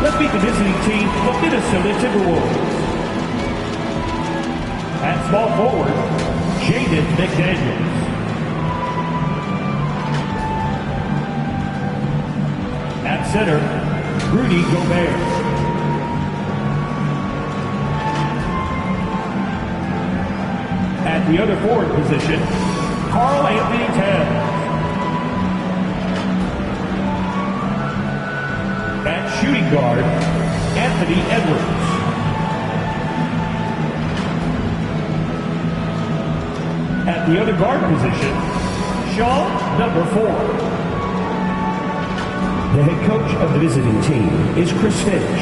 Let's meet the visiting team, the Minnesota Timberwolves. At small forward, Jaden McDaniels. At center, Rudy Gobert. At the other forward position, Karl Anthony Towns. At shooting guard, Anthony Edwards. At the other guard position, Shaw, number 4. The head coach of the visiting team is Chris Finch.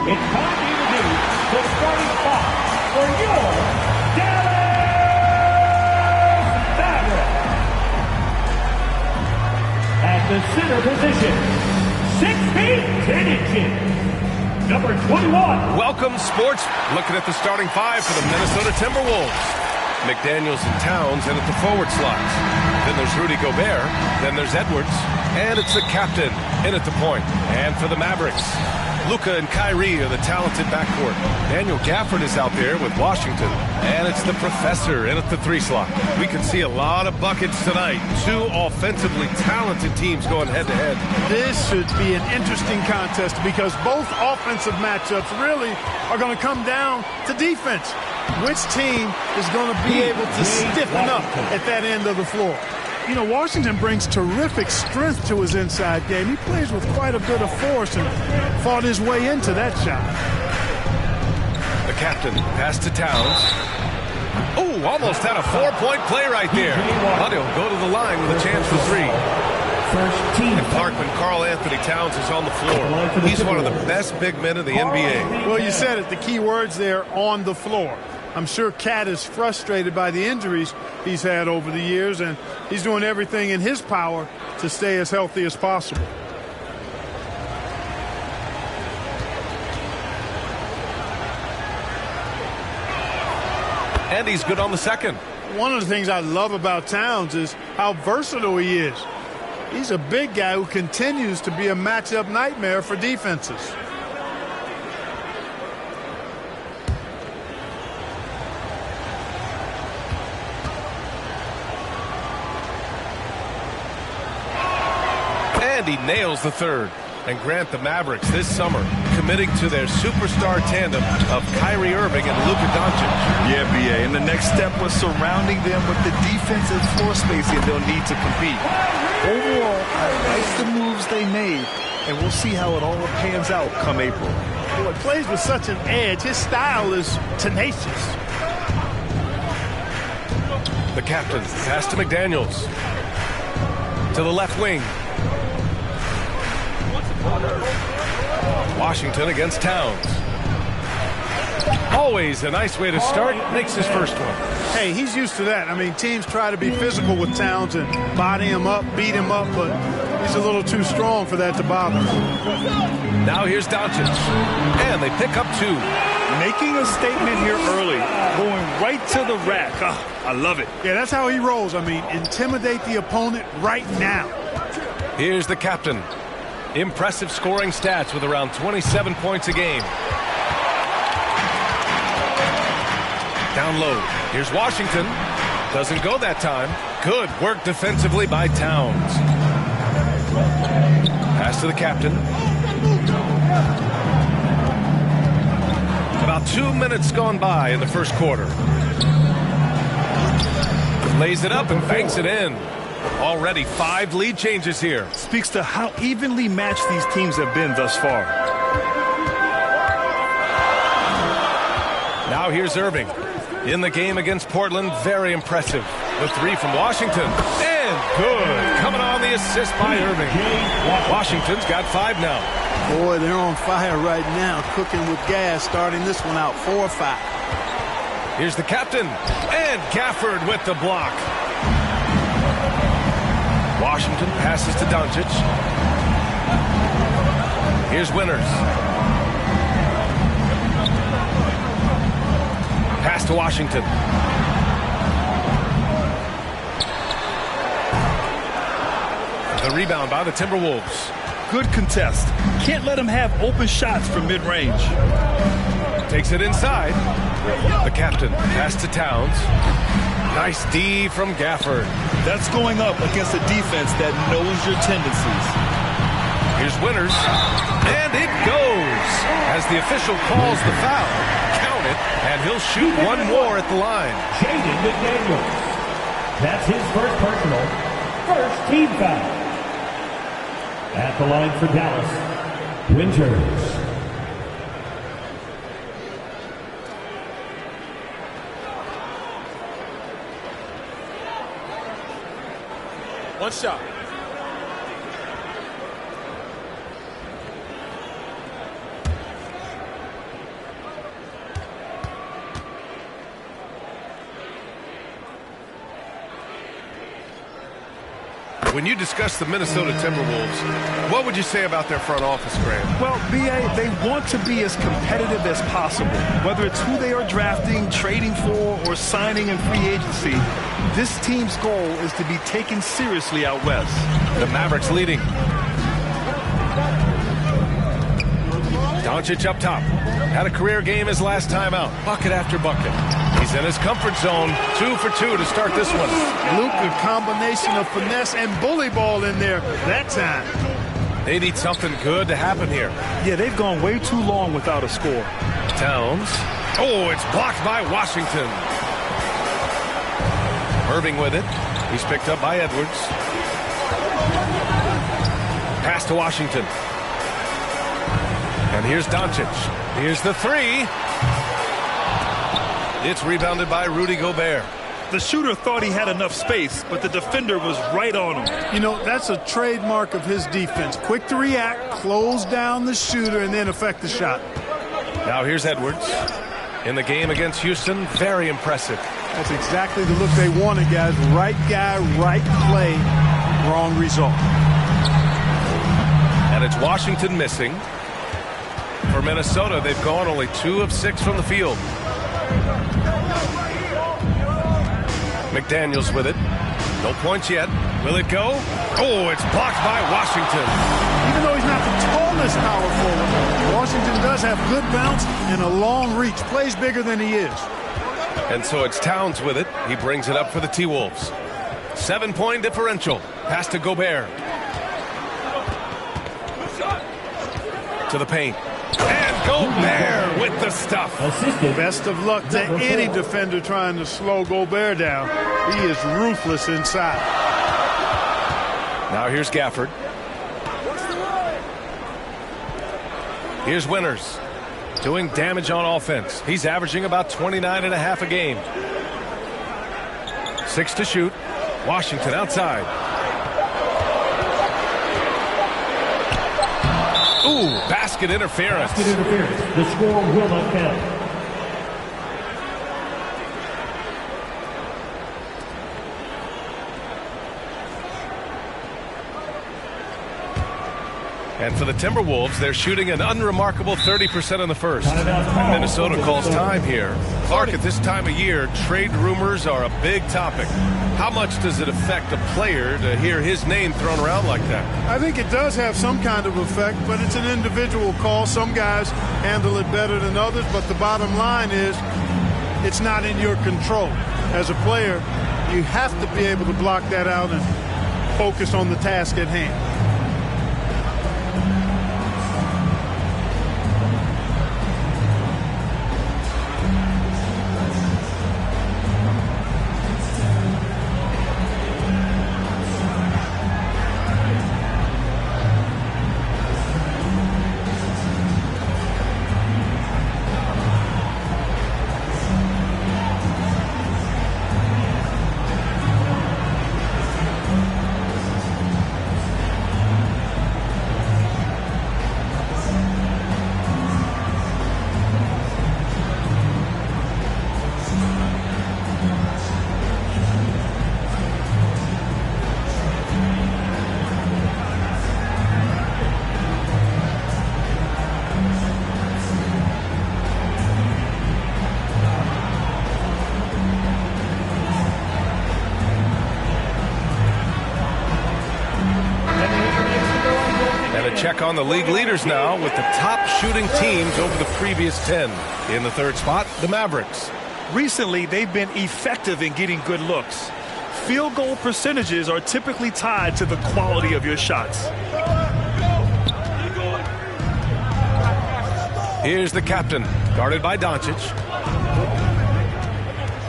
It's time to introduce the starting spot for your Dallas Mavericks. At the center position, 6 feet 10 inches, number 21. Welcome, sports. Looking at the starting 5 for the Minnesota Timberwolves. McDaniels and Towns in at the forward slots. Then there's Rudy Gobert. Then there's Edwards. And it's the captain in at the point. And for the Mavericks, Luka and Kyrie are the talented backcourt. Daniel Gafford is out there with Washington. And it's the professor in at the 3 slot. We can see a lot of buckets tonight. 2 offensively talented teams going head-to-head. This should be an interesting contest because both offensive matchups really are going to come down to defense. Which team is going to be able to stiffen up at that end of the floor? You know, Washington brings terrific strength to his inside game. He plays with quite a bit of force and fought his way into that shot. The captain pass to Towns. Oh, almost had a 4-point play right there. But he'll go to the line with a chance for 3. And Parkman, Karl Anthony Towns is on the floor. He's one of the best big men in the NBA. Well, you said it. The key words there, on the floor. I'm sure Cat is frustrated by the injuries he's had over the years, and he's doing everything in his power to stay as healthy as possible. And he's good on the second. One of the things I love about Towns is how versatile he is. He's a big guy who continues to be a matchup nightmare for defenses. And he nails the third. And Grant, the Mavericks this summer committing to their superstar tandem of Kyrie Irving and Luka Doncic. Yeah, B.A. And the next step was surrounding them with the defensive floor spacing they'll need to compete. Overall, I like the moves they made, and we'll see how it all pans out come April. Well, he plays with such an edge. His style is tenacious. The captain pass to McDaniels. To the left wing. Washington against Towns. Always a nice way to start. Makes his first one. Hey, he's used to that. I mean, teams try to be physical with Towns and body him up, beat him up, but he's a little too strong for that to bother him. Now here's Doncic. And they pick up 2. Making a statement here early. Going right to the rack. Oh, I love it. Yeah, that's how he rolls. I mean, intimidate the opponent right now. Here's the captain. Impressive scoring stats with around 27 points a game. Down low. Here's Washington. Doesn't go that time. Good work defensively by Towns. Pass to the captain. About 2 minutes gone by in the first quarter. Lays it up and banks it in. Already 5 lead changes here. Speaks to how evenly matched these teams have been thus far. Now here's Irving. In the game against Portland, very impressive. The 3 from Washington. And good. Coming on the assist by Irving. Washington's got 5 now. Boy, they're on fire right now, cooking with gas, starting this one out 4-5. Here's the captain. And Gafford with the block. Washington passes to Doncic. Here's Winters. Pass to Washington. The rebound by the Timberwolves. Good contest. Can't let him have open shots from mid-range. Takes it inside. The captain pass to Towns. Nice D from Gafford. That's going up against a defense that knows your tendencies. Here's Winters. And it goes. As the official calls the foul, count it, and he'll shoot one more at the line. Jaden McDaniels. That's his first personal, first team foul. At the line for Dallas, Winters. One shot. When you discuss the Minnesota Timberwolves, what would you say about their front office, Graham? Well, B.A., they want to be as competitive as possible. Whether it's who they are drafting, trading for, or signing in free agency, this team's goal is to be taken seriously out west. The Mavericks leading. Doncic up top. Had a career game his last time out. Bucket after bucket. He's in his comfort zone. 2 for 2 to start this one. Luka, combination of finesse and bully ball in there that time. They need something good to happen here. Yeah, they've gone way too long without a score. Towns. Oh, it's blocked by Washington. Irving with it. He's picked up by Edwards. Pass to Washington. And here's Doncic. Here's the three. It's rebounded by Rudy Gobert. The shooter thought he had enough space, but the defender was right on him. You know, that's a trademark of his defense. Quick to react, close down the shooter, and then affect the shot. Now here's Edwards. In the game against Houston, very impressive. That's exactly the look they wanted, guys. Right guy, right play, wrong result. And it's Washington missing. For Minnesota, they've gone only 2 of 6 from the field. McDaniels with it. No points yet. Will it go? Oh, it's blocked by Washington. Even though he's not the tallest power forward, Washington does have good bounce and a long reach. Plays bigger than he is. And so it's Towns with it. He brings it up for the T-Wolves. 7-point differential. Pass to Gobert. To the paint. And Gobert with the stuff. Assisted. Best of luck to any defender trying to slow Gobert down. He is ruthless inside. Now here's Gafford. Here's Winters. Doing damage on offense. He's averaging about 29.5 a game. 6 to shoot. Washington outside. Ooh, basket interference. Basket interference. The score will not count. And for the Timberwolves, they're shooting an unremarkable 30% in the first. Minnesota calls time here. Clark, at this time of year, trade rumors are a big topic. How much does it affect a player to hear his name thrown around like that? I think it does have some kind of effect, but it's an individual call. Some guys handle it better than others, but the bottom line is it's not in your control. As a player, you have to be able to block that out and focus on the task at hand. check on the league leaders now with the top shooting teams over the previous 10. In the third spot, the Mavericks. Recently, they've been effective in getting good looks. Field goal percentages are typically tied to the quality of your shots. Here's the captain, guarded by Doncic.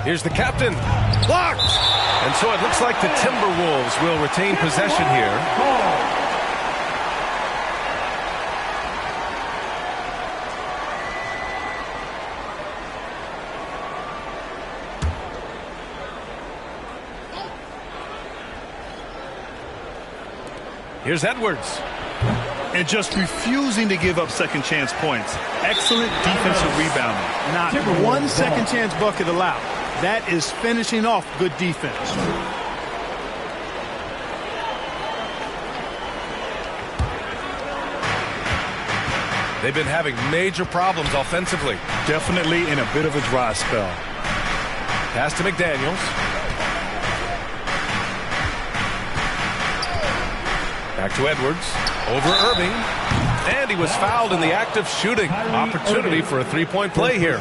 Here's the captain, blocked! And so it looks like the Timberwolves will retain possession here. Here's Edwards. And just refusing to give up second chance points. Excellent defensive rebounding. Not one second chance bucket allowed. That is finishing off good defense. They've been having major problems offensively. Definitely in a bit of a dry spell. Pass to McDaniels. Back to Edwards. Over Irving. And he was fouled in the act of shooting. Opportunity for a three-point play here.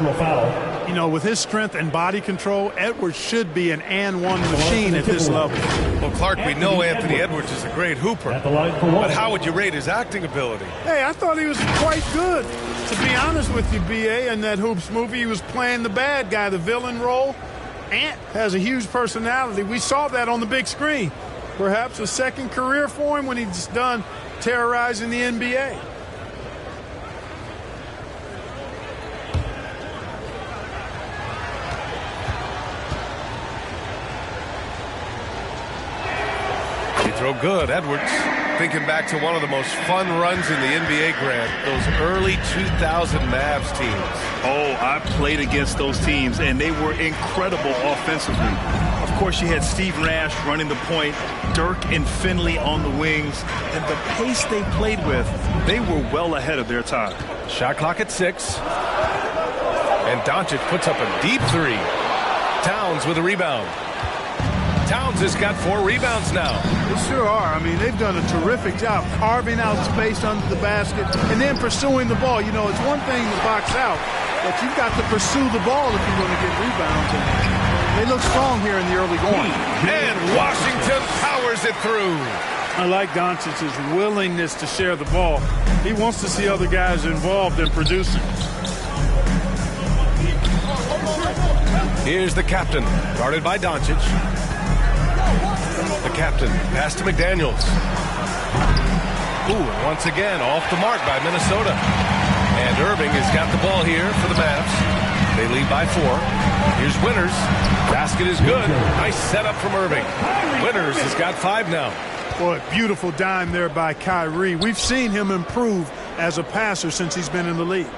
You know, with his strength and body control, Edwards should be an and-one machine at this level. Well, Clark, we know Anthony Edwards is a great hooper. But how would you rate his acting ability? Hey, I thought he was quite good. To be honest with you, B.A., in that Hoops movie, he was playing the bad guy, the villain role. Ant has a huge personality. We saw that on the big screen. Perhaps a second career for him when he's done terrorizing the NBA. He throw good, Edwards. Thinking back to one of the most fun runs in the NBA, Grant, those early 2000 Mavs teams. Oh, I played against those teams, and they were incredible offensively. Of course, you had Steve Nash running the point, Dirk and Finley on the wings, and the pace they played with, they were well ahead of their time. Shot clock at 6. And Doncic puts up a deep three. Towns with a rebound. Towns has got 4 rebounds now. They sure are. I mean, they've done a terrific job carving out space under the basket and then pursuing the ball. You know, it's one thing to box out, but you've got to pursue the ball if you're going to get rebounds. And they look strong here in the early going. And Washington powers it through. I like Doncic's willingness to share the ball. He wants to see other guys involved in producing. Here's the captain, guarded by Doncic. The captain, pass to McDaniels. Ooh, once again, off the mark by Minnesota. And Irving has got the ball here for the Mavs. They lead by 4. Here's Winters. Basket is good. Nice setup from Irving. Winters has got 5 now. Boy, beautiful dime there by Kyrie. We've seen him improve as a passer since he's been in the league.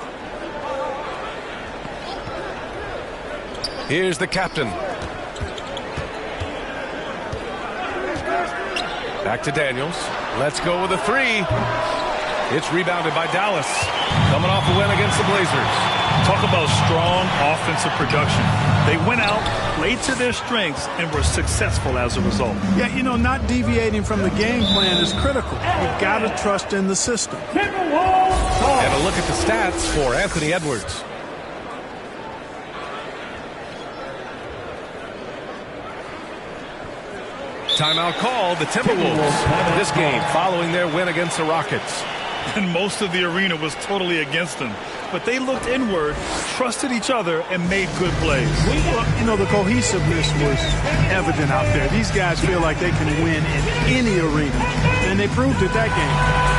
Here's the captain. Back to Daniels. Let's go with a 3. It's rebounded by Dallas. Coming off a win against the Blazers. Talk about strong offensive production. They went out, played to their strengths, and were successful as a result. Yeah, you know, not deviating from the game plan is critical. You've got to trust in the system. And a look at the stats for Anthony Edwards. Timeout called, the Timberwolves. This game following their win against the Rockets. And most of the arena was totally against them. But they looked inward, trusted each other, and made good plays. Well, you know, the cohesiveness was evident out there. These guys feel like they can win in any arena. And they proved it that game.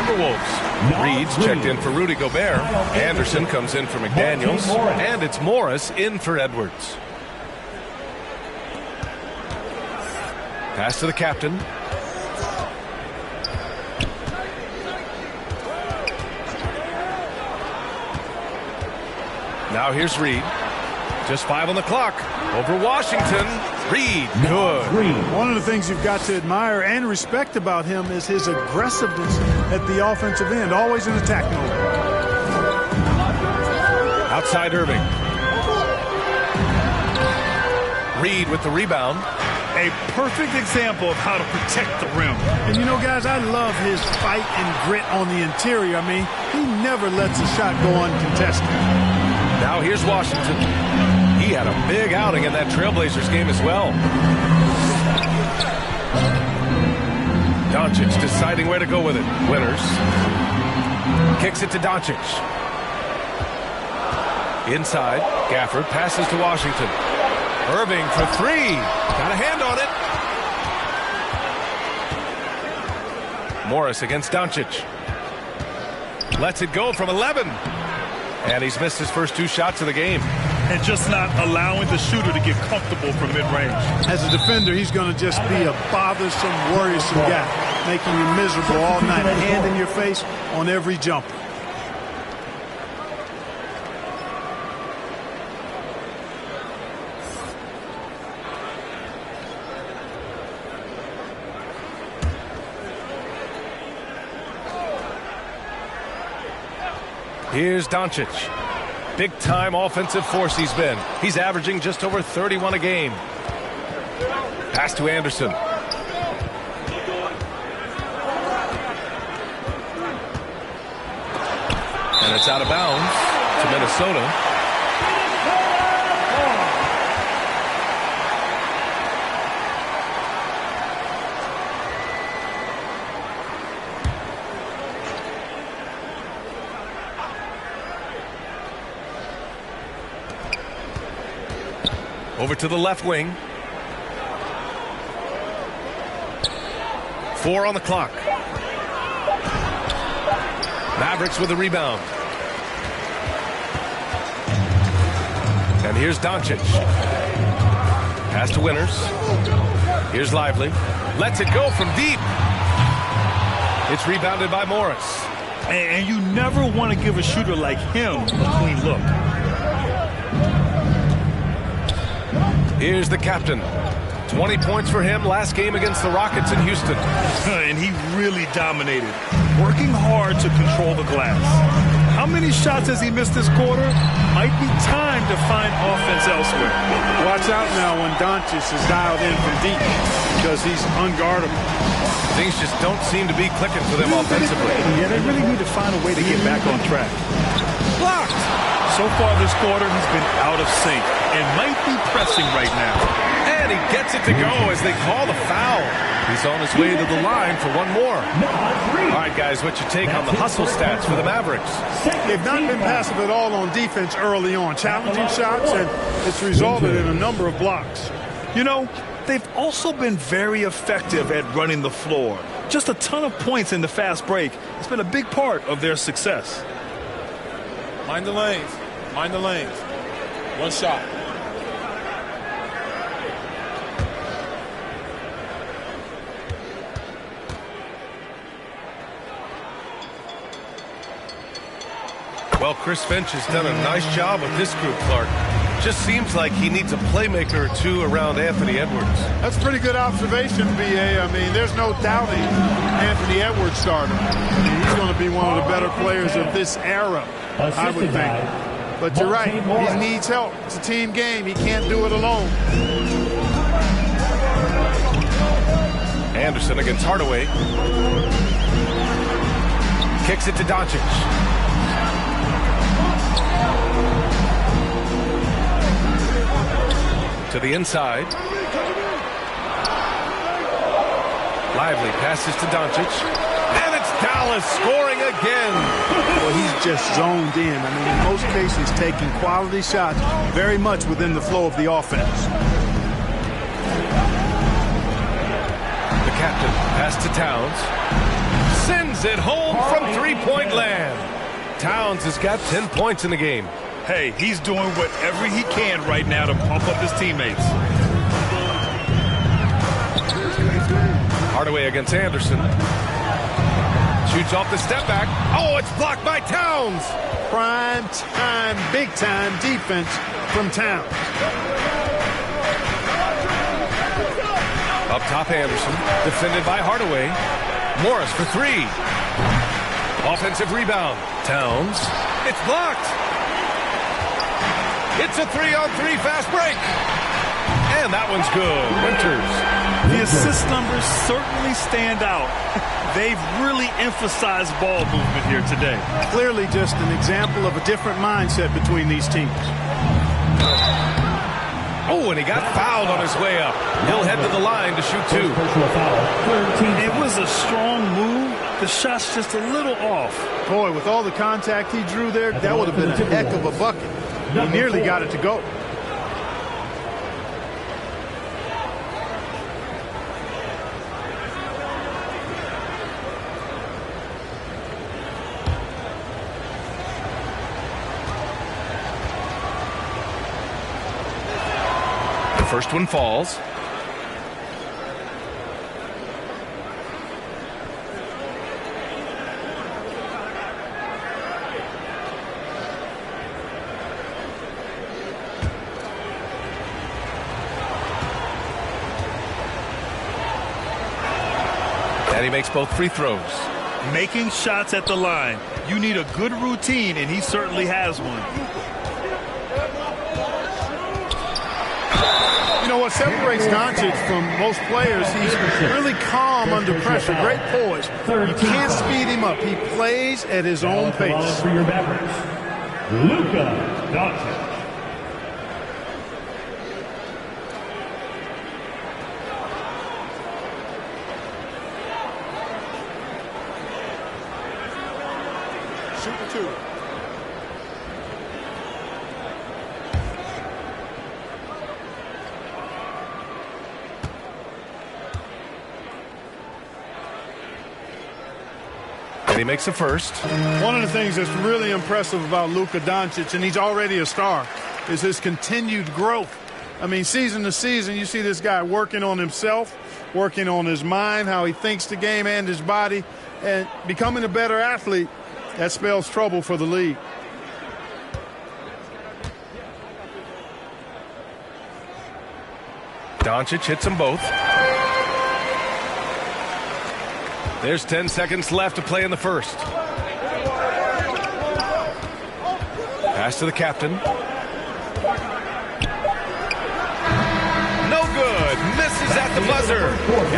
Timberwolves. Reed's checked in for Rudy Gobert. Anderson comes in for McDaniels. And it's Morris in for Edwards. Pass to the captain. Now here's Reed. Just 5 on the clock. Over Washington. Reed, good. One of the things you've got to admire and respect about him is his aggressiveness at the offensive end. Always in attack mode. Outside Irving. Reed with the rebound. A perfect example of how to protect the rim. And you know, guys, I love his fight and grit on the interior. I mean, he never lets a shot go uncontested. Now here's Washington. He had a big outing in that Trailblazers game as well. Doncic deciding where to go with it. Winters. Kicks it to Doncic. Inside. Gafford passes to Washington. Irving for 3. Got a hand on it. Morris against Doncic. Lets it go from 11. And he's missed his first 2 shots of the game. And just not allowing the shooter to get comfortable from mid-range. As a defender, he's going to just be a bothersome, worrisome guy, making you miserable all night, hand in your face on every jumper. Here's Doncic. Big-time offensive force he's been. He's averaging just over 31 a game. Pass to Anderson. And it's out of bounds to Minnesota. Over to the left wing. 4 on the clock. Mavericks with a rebound. And here's Doncic. Pass to Winters. Here's Lively. Lets it go from deep. It's rebounded by Morris. And you never want to give a shooter like him a clean look. Here's the captain. 20 points for him last game against the Rockets in Houston. And he really dominated, working hard to control the glass. How many shots has he missed this quarter? Might be time to find offense elsewhere. Watch out now when Doncic is dialed in from deep because he's unguardable. Things just don't seem to be clicking for them offensively. Yeah, they really need to find a way to get back on track. Blocked! So far this quarter, he's been out of sync and might be pressing right now. And he gets it to go as they call the foul. He's on his way to the line for one more. All right, guys, what's your take on the hustle stats for the Mavericks? They've not been passive at all on defense early on. Challenging shots, and it's resulted in a number of blocks. You know, they've also been very effective at running the floor. Just a ton of points in the fast break. It's been a big part of their success. Mind the lanes. Mind the lanes. One shot. Well, Chris Finch has done a nice job with this group, Clark. Just seems like he needs a playmaker or two around Anthony Edwards. That's a pretty good observation, B.A. I mean, there's no doubting Anthony Edwards starter. I mean, he's going to be one of the better players of this era, I would think. But you're right, he needs help. It's a team game. He can't do it alone. Anderson against Hardaway. Kicks it to Doncic. To the inside. Lively passes to Doncic. And it's Dallas scoring again. Well, he's just zoned in. I mean, in most cases, taking quality shots very much within the flow of the offense. The captain pass to Towns. sends it home from three-point land. Towns has got 10 points in the game. Hey, he's doing whatever he can right now to pump up his teammates. Hardaway against Anderson. Shoots off the step back. Oh, it's blocked by Towns. Prime time, big time defense from Towns. Up top, Anderson. Defended by Hardaway. Morris for three. Offensive rebound. Towns. It's blocked. It's a 3-on-3 fast break. And that one's good. Winters. The assist numbers certainly stand out. They've really emphasized ball movement here today. Clearly just an example of a different mindset between these teams. Oh, and he got fouled on his way up. He'll head to the line to shoot two. It was a strong move. The shot's just a little off. Boy, with all the contact he drew there, that would have been a heck of a bucket. He nearly got it to go. The first one falls. And he makes both free throws. Making shots at the line. You need a good routine, and he certainly has one. You know what separates Doncic from most players? He's really calm under pressure. Great poise. You can't speed him up. He plays at his own pace. For your Mavericks, Luka Doncic. Shooting two. And he makes the first. One of the things that's really impressive about Luka Doncic, and he's already a star, is his continued growth. I mean, season to season, you see this guy working on himself, working on his mind, how he thinks the game and his body, and becoming a better athlete. That spells trouble for the league. Doncic hits them both. There's 10 seconds left to play in the first. Pass to the captain. No good. Misses at the buzzer.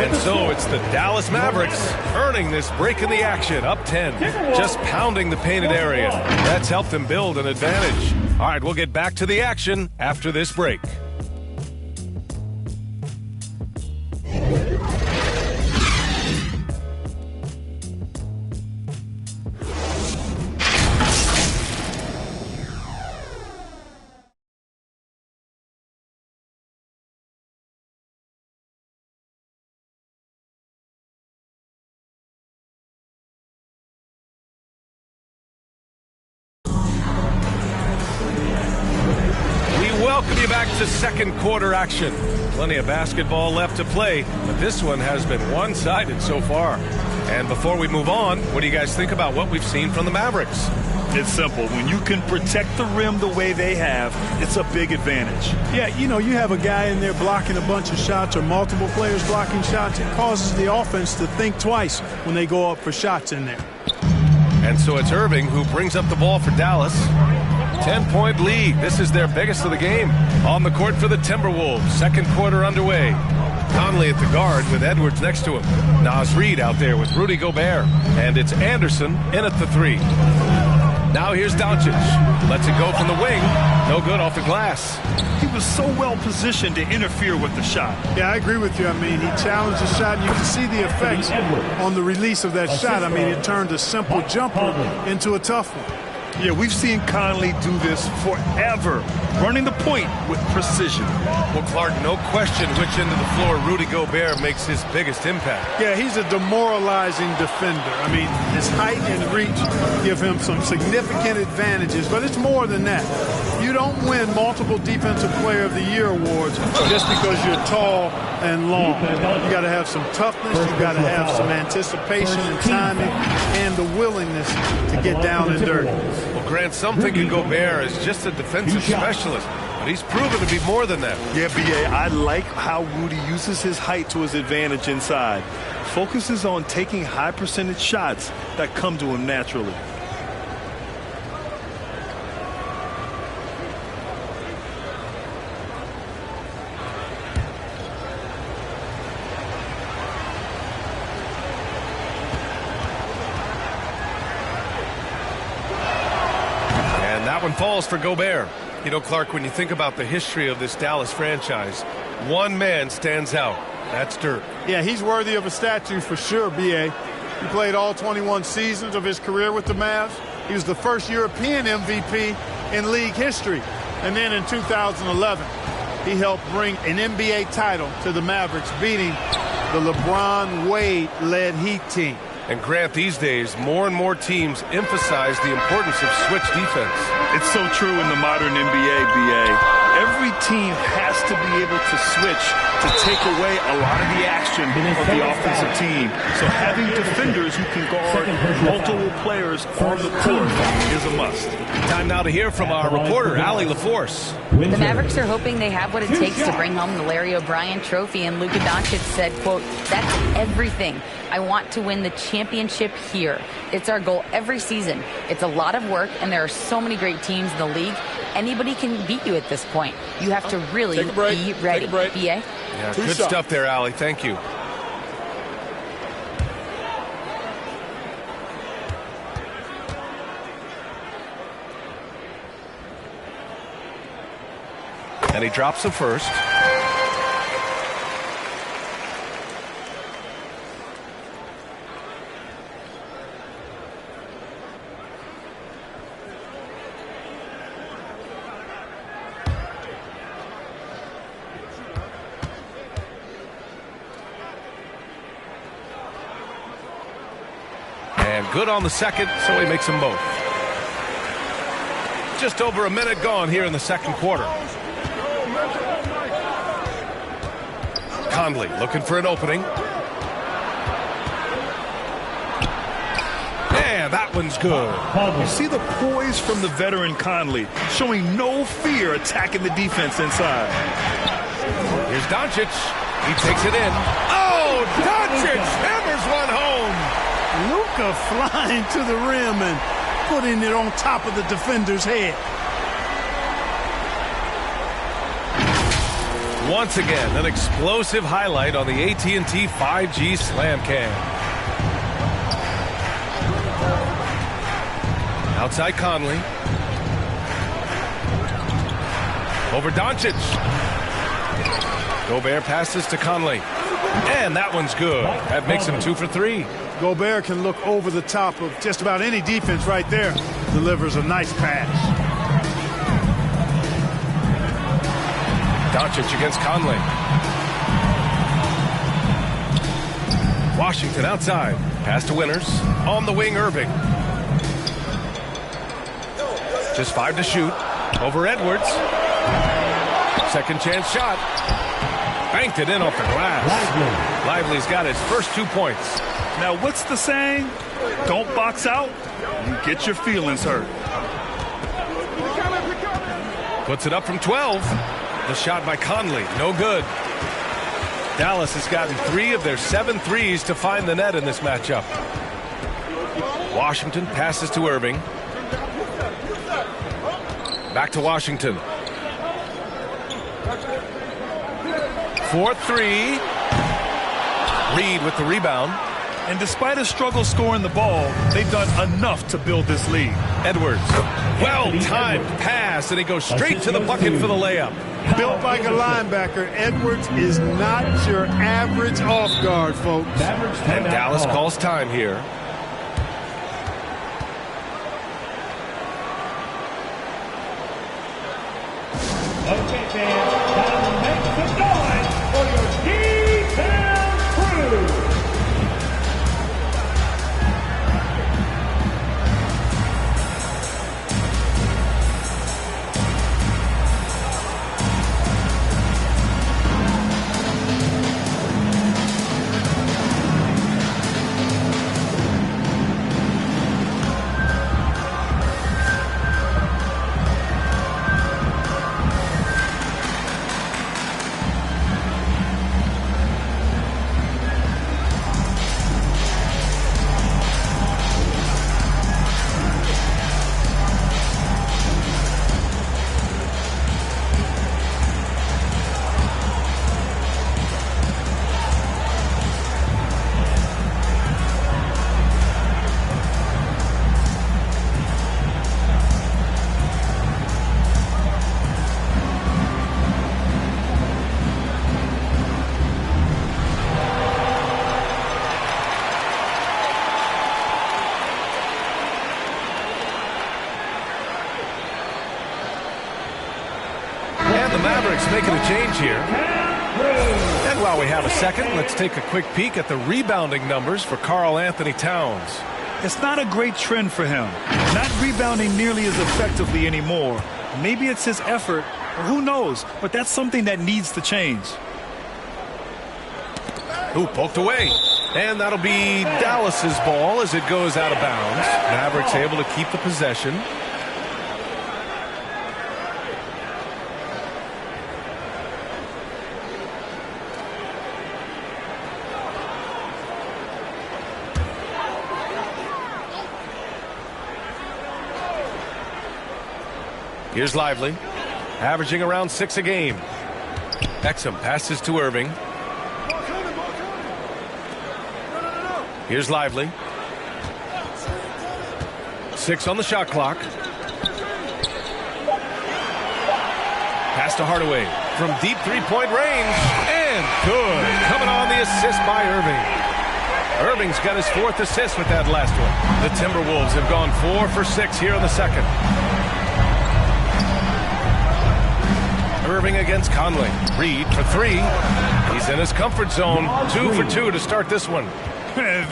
And so it's the Dallas Mavericks earning this break in the action. Up 10. Just pounding the painted area. That's helped them build an advantage. All right, we'll get back to the action after this break. Welcome you back to second quarter action. Plenty of basketball left to play, but this one has been one-sided so far. And before we move on, what do you guys think about what we've seen from the Mavericks? It's simple. When you can protect the rim the way they have, it's a big advantage. Yeah, you know, you have a guy in there blocking a bunch of shots or multiple players blocking shots. It causes the offense to think twice when they go up for shots in there. And so it's Irving who brings up the ball for Dallas. 10-point lead. This is their biggest of the game. On the court for the Timberwolves. Second quarter underway. Conley at the guard with Edwards next to him. Naz Reid out there with Rudy Gobert. And it's Anderson in at the three. Now here's Doncic. Lets it go from the wing. No good off the glass. He was so well positioned to interfere with the shot. Yeah, I agree with you. I mean, he challenged the shot, and you can see the effects on the release of that shot. I mean, it turned a simple jumper into a tough one. Yeah, we've seen Conley do this forever, running the point with precision. Well, Clark, no question which end of the floor Rudy Gobert makes his biggest impact. Yeah, he's a demoralizing defender. I mean, his height and reach give him some significant advantages, but it's more than that. You don't win multiple Defensive Player of the Year awards just because you're tall and long. You got to have some toughness, you got to have some anticipation and timing, and the willingness to get down and dirty. Well, Grant, some think of Gobert as just a defensive specialist, but he's proven to be more than that. Yeah, B.A., I like how Rudy uses his height to his advantage inside. Focuses on taking high percentage shots that come to him naturally. One falls for Gobert. You know, Clark, when you think about the history of this Dallas franchise, one man stands out. That's Dirk. Yeah, he's worthy of a statue for sure, B.A. He played all 21 seasons of his career with the Mavs. He was the first European MVP in league history. And then in 2011, he helped bring an NBA title to the Mavericks, beating the LeBron Wade-led Heat team. And Grant, these days, more and more teams emphasize the importance of switch defense. It's so true in the modern NBA, B.A. Every team has to be able to switch to take away a lot of the action of the offensive team. So having defenders who can guard multiple players on the court is a must. Time now to hear from our reporter, Allie LaForce. The Mavericks are hoping they have what it takes to bring home the Larry O'Brien trophy, and Luka Doncic said, quote, "That's everything. I want to win the championship here. It's our goal every season. It's a lot of work, and there are so many great teams in the league. Anybody can beat you at this point. You have to really be ready." B.A.? Yeah, good stuff there, Allie. Thank you. And he drops the first. And good on the second, so he makes them both. Just over a minute gone here in the second quarter. Conley looking for an opening. And that one's good. You see the poise from the veteran Conley, showing no fear attacking the defense inside. Here's Doncic. He takes it in. Oh, Doncic hammers one home. Luka flying to the rim and putting it on top of the defender's head. Once again, an explosive highlight on the AT&T 5G Slam Cam. Outside Conley. Over Doncic. Gobert passes to Conley. And that one's good. That makes him 2 for 3. Gobert can look over the top of just about any defense right there. Delivers a nice pass. Doncic against Conley. Washington outside. Pass to Winters. On the wing, Irving. Just 5 to shoot. Over Edwards. Second chance shot. Banked it in off the glass. Lively's got his first 2 points. Now, what's the saying? Don't box out. You get your feelings hurt. Puts it up from 12. The shot by Conley, no good. Dallas has gotten 3 of their 7 threes to find the net in this matchup. Washington passes to Irving. Back to Washington. 4-3. Reed with the rebound. And despite a struggle scoring the ball, they've done enough to build this lead. Edwards. Well-timed pass, and he goes straight to the bucket for the layup. Built like a linebacker, Edwards is not your average off guard, folks. And Dallas calls time here. Okay, fans, time to make some noise for your D-Town crew. Mavericks making a change here. And while we have a second, let's take a quick peek at the rebounding numbers for Karl Anthony Towns. It's not a great trend for him. Not rebounding nearly as effectively anymore. Maybe it's his effort, or who knows, but that's something that needs to change. Ooh, poked away. And that'll be Dallas's ball as it goes out of bounds. Mavericks able to keep the possession. Here's Lively, averaging around 6 a game. Exum passes to Irving. Here's Lively. 6 on the shot clock. Pass to Hardaway from deep three-point range. And good. Coming on the assist by Irving. Irving's got his 4th assist with that last one. The Timberwolves have gone 4 for 6 here in the second. Irving against Conley. Reed for 3. He's in his comfort zone. 2 for 2 to start this one.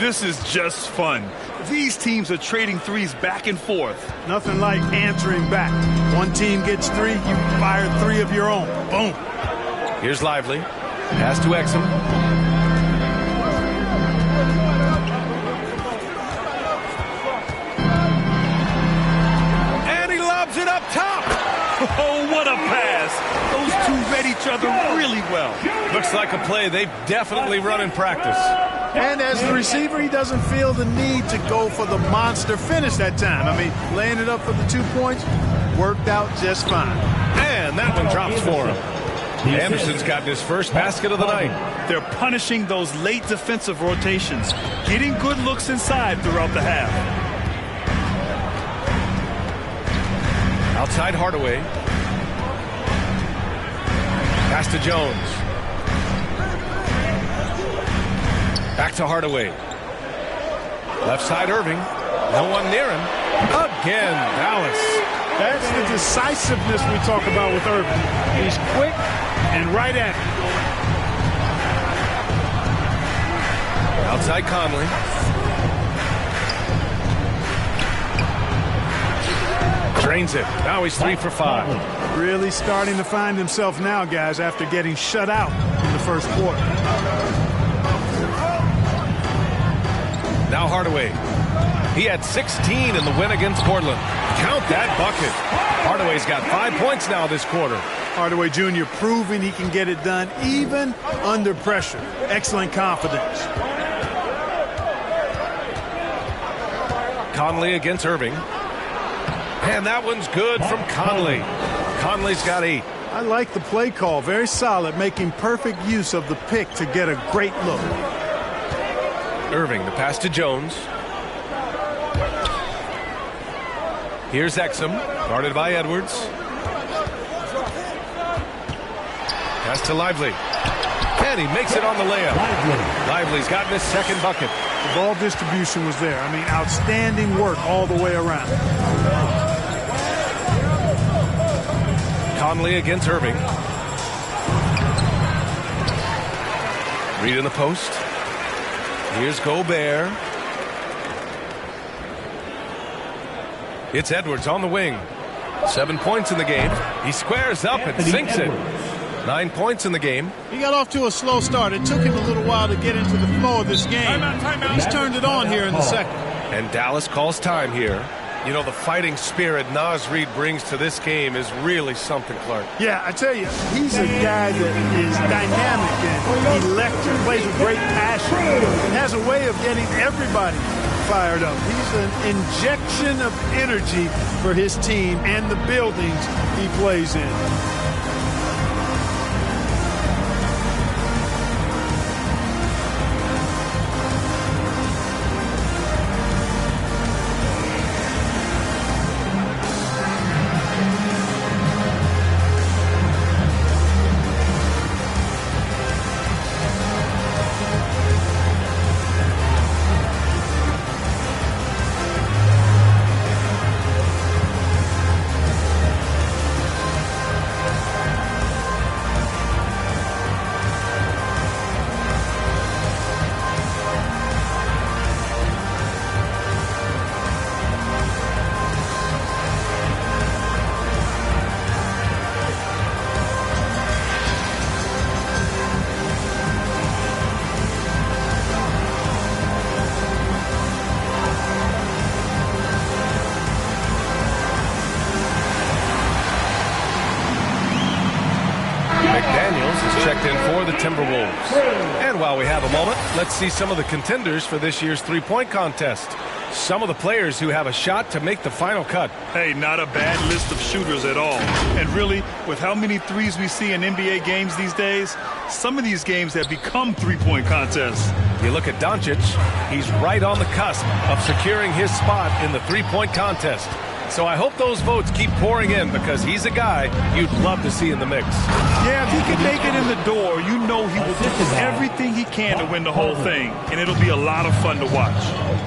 This is just fun. These teams are trading threes back and forth. Nothing like answering back. One team gets 3, you fire 3 of your own. Boom. Here's Lively. Pass to Exum. And he lobs it up top. Oh, what a pass. Those two read each other really well. Looks like a play they've definitely run in practice. And as the receiver, he doesn't feel the need to go for the monster finish that time. I mean, laying it up for the 2 points worked out just fine. And that one drops for him. Anderson's gotten his first basket of the night. They're punishing those late defensive rotations, getting good looks inside throughout the half. Outside Hardaway. Pass to Jones. Back to Hardaway. Left side Irving. No one near him. Again, Dallas. That's the decisiveness we talk about with Irving. He's quick and right at it. Outside Conley. Drains it. Now he's 3 for 5. Really starting to find himself now, guys, after getting shut out in the first quarter. Now Hardaway. He had 16 in the win against Portland. Count that bucket. Hardaway's got 5 points now this quarter. Hardaway Jr. proving he can get it done even under pressure. Excellent confidence. Conley against Irving. And that one's good from Conley. Conley's got 8. I like the play call. Very solid, making perfect use of the pick to get a great look. Irving, the pass to Jones. Here's Exum, guarded by Edwards. Pass to Lively. And he makes it on the layup. Lively's gotten his 2nd bucket. The ball distribution was there. I mean, outstanding work all the way around. Conley against Irving. Reed in the post. Here's Gobert. It's Edwards on the wing. 7 points in the game. He squares up and sinks it. 9 points in the game. He got off to a slow start. It took him a little while to get into the flow of this game. He's turned it on here in the second. And Dallas calls time here. You know, the fighting spirit Naz Reid brings to this game is really something, Clark. Yeah, I tell you, he's a guy that is dynamic and electric, plays with great passion, and has a way of getting everybody fired up. He's an injection of energy for his team and the buildings he plays in. Timberwolves. And while we have a moment, let's see some of the contenders for this year's three-point contest. Some of the players who have a shot to make the final cut. Hey, not a bad list of shooters at all. And really, with how many threes we see in NBA games these days, some of these games have become three-point contests. You look at Doncic, he's right on the cusp of securing his spot in the three-point contest. So I hope those votes keep pouring in because he's a guy you'd love to see in the mix. Yeah, if he can make it in the door, you know he will do everything he can to win the whole thing, and it'll be a lot of fun to watch.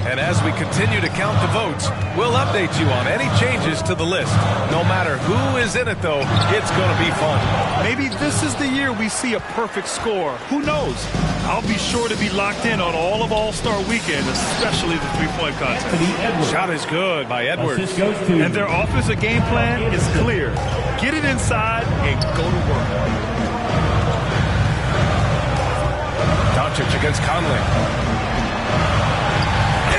And as we continue to count the votes, we'll update you on any changes to the list. No matter who is in it, though, it's going to be fun. Maybe this is the year we see a perfect score. Who knows? I'll be sure to be locked in on all of All-Star Weekend, especially the three-point contest. Shot is good by Edwards. And their offensive game plan is clear. Get it inside and go to work. Doncic against Conley.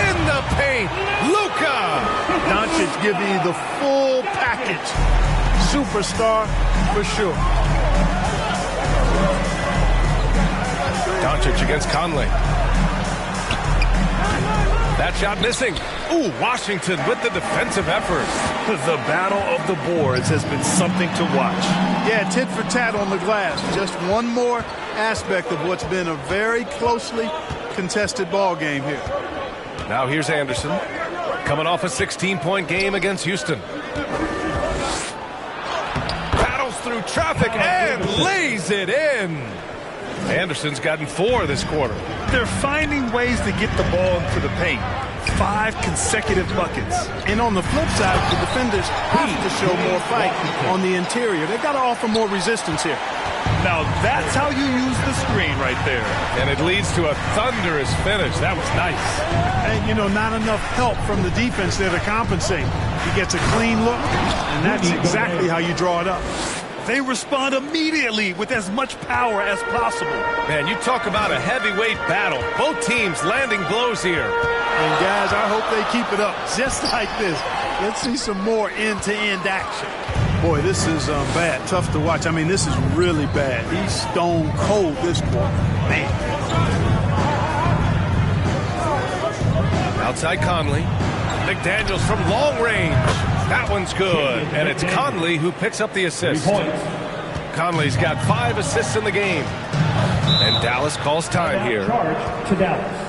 In the paint, Luka! Doncic giving you the full package. Superstar for sure. Doncic against Conley. That shot missing. Ooh, Washington with the defensive effort. The battle of the boards has been something to watch. Yeah, tit for tat on the glass. Just one more aspect of what's been a very closely contested ball game here. Now here's Anderson, coming off a 16-point game against Houston. Battles through traffic and lays it in. Anderson's gotten 4 this quarter. They're finding ways to get the ball into the paint. 5 consecutive buckets. And on the flip side, the defenders have to show more fight on the interior. They've got to offer more resistance here. Now that's how you use the screen right there. And it leads to a thunderous finish. That was nice. And, you know, not enough help from the defense there to compensate. He gets a clean look, and that's exactly how you draw it up. They respond immediately with as much power as possible. Man, you talk about a heavyweight battle. Both teams landing blows here. And, guys, I hope they keep it up just like this. Let's see some more end-to-end action. Boy, this is bad. Tough to watch. I mean, this is really bad. He's stone cold this quarter. Man. Outside Conley. McDaniels from long range. That one's good. And it's Conley who picks up the assist. Conley's got 5 assists in the game. And Dallas calls time here. Charge to Dallas.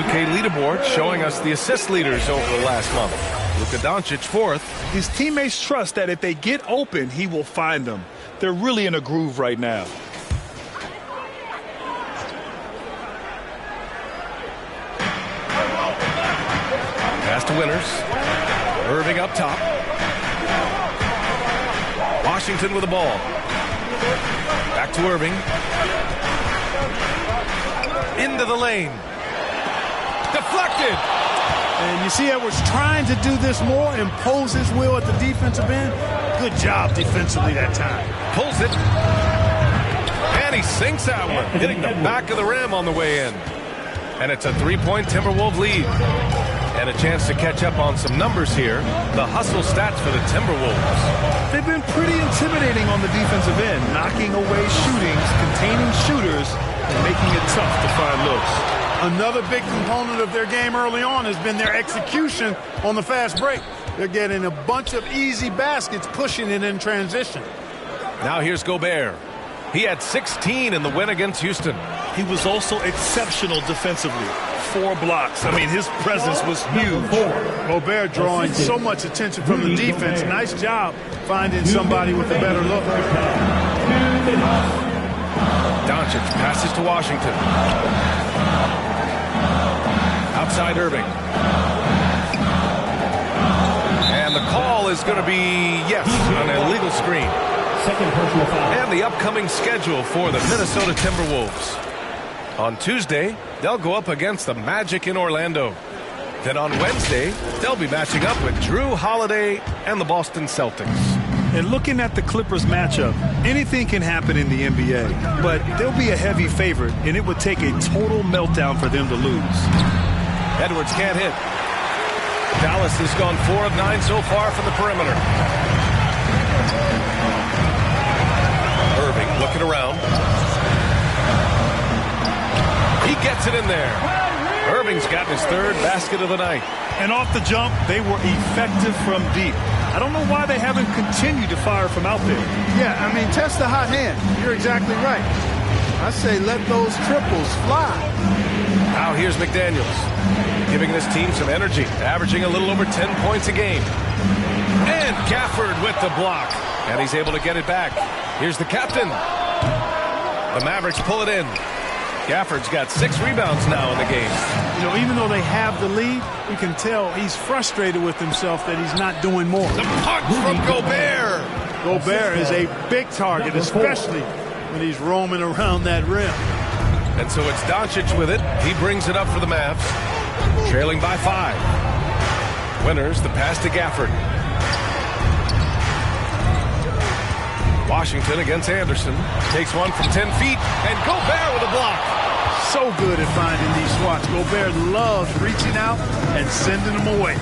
2K leaderboard showing us the assist leaders over the last month. Luka Doncic 4th. His teammates trust that if they get open, he will find them. They're really in a groove right now. Pass to Winters. Irving up top. Washington with the ball. Back to Irving. Into the lane. Deflected. And you see Edwards trying to do this more, impose his will at the defensive end. Good job defensively that time. Pulls it. And he sinks that one, hitting the back of the rim on the way in. And it's a 3-point Timberwolves lead. And a chance to catch up on some numbers here. The hustle stats for the Timberwolves. They've been pretty intimidating on the defensive end, knocking away shootings, containing shooters, and making it tough to find looks. Another big component of their game early on has been their execution on the fast break. They're getting a bunch of easy baskets, pushing it in transition. Now here's Gobert. He had 16 in the win against Houston. He was also exceptional defensively. 4 blocks. I mean, his presence was huge. Gobert drawing so much attention from the defense. Nice job finding somebody with a better look. Doncic passes to Washington. Outside Irving. And the call is going to be, yes, an illegal screen. Second personal foul. And the upcoming schedule for the Minnesota Timberwolves. On Tuesday, they'll go up against the Magic in Orlando. Then on Wednesday, they'll be matching up with Drew Holiday and the Boston Celtics. And looking at the Clippers matchup, anything can happen in the NBA, but they'll be a heavy favorite, and it would take a total meltdown for them to lose. Edwards can't hit. Dallas has gone 4 of 9 so far from the perimeter. Irving looking around. He gets it in there. Irving's got his 3rd basket of the night. And off the jump, they were effective from deep. I don't know why they haven't continued to fire from out there. Yeah, I mean, test the hot hand. You're exactly right. I say let those triples fly. Now here's McDaniels, giving this team some energy, averaging a little over 10 points a game. And Gafford with the block. And he's able to get it back. Here's the captain. The Mavericks pull it in. Gafford's got 6 rebounds now in the game. You know, even though they have the lead, you can tell he's frustrated with himself that he's not doing more. The punch from Gobert. Gobert is a big target, especially when he's roaming around that rim. And so it's Doncic with it. He brings it up for the Mavs. Trailing by 5. Winters, the pass to Gafford. Washington against Anderson. Takes one from 10 feet. And Gobert with a block. So good at finding these swats. Gobert loves reaching out and sending them away.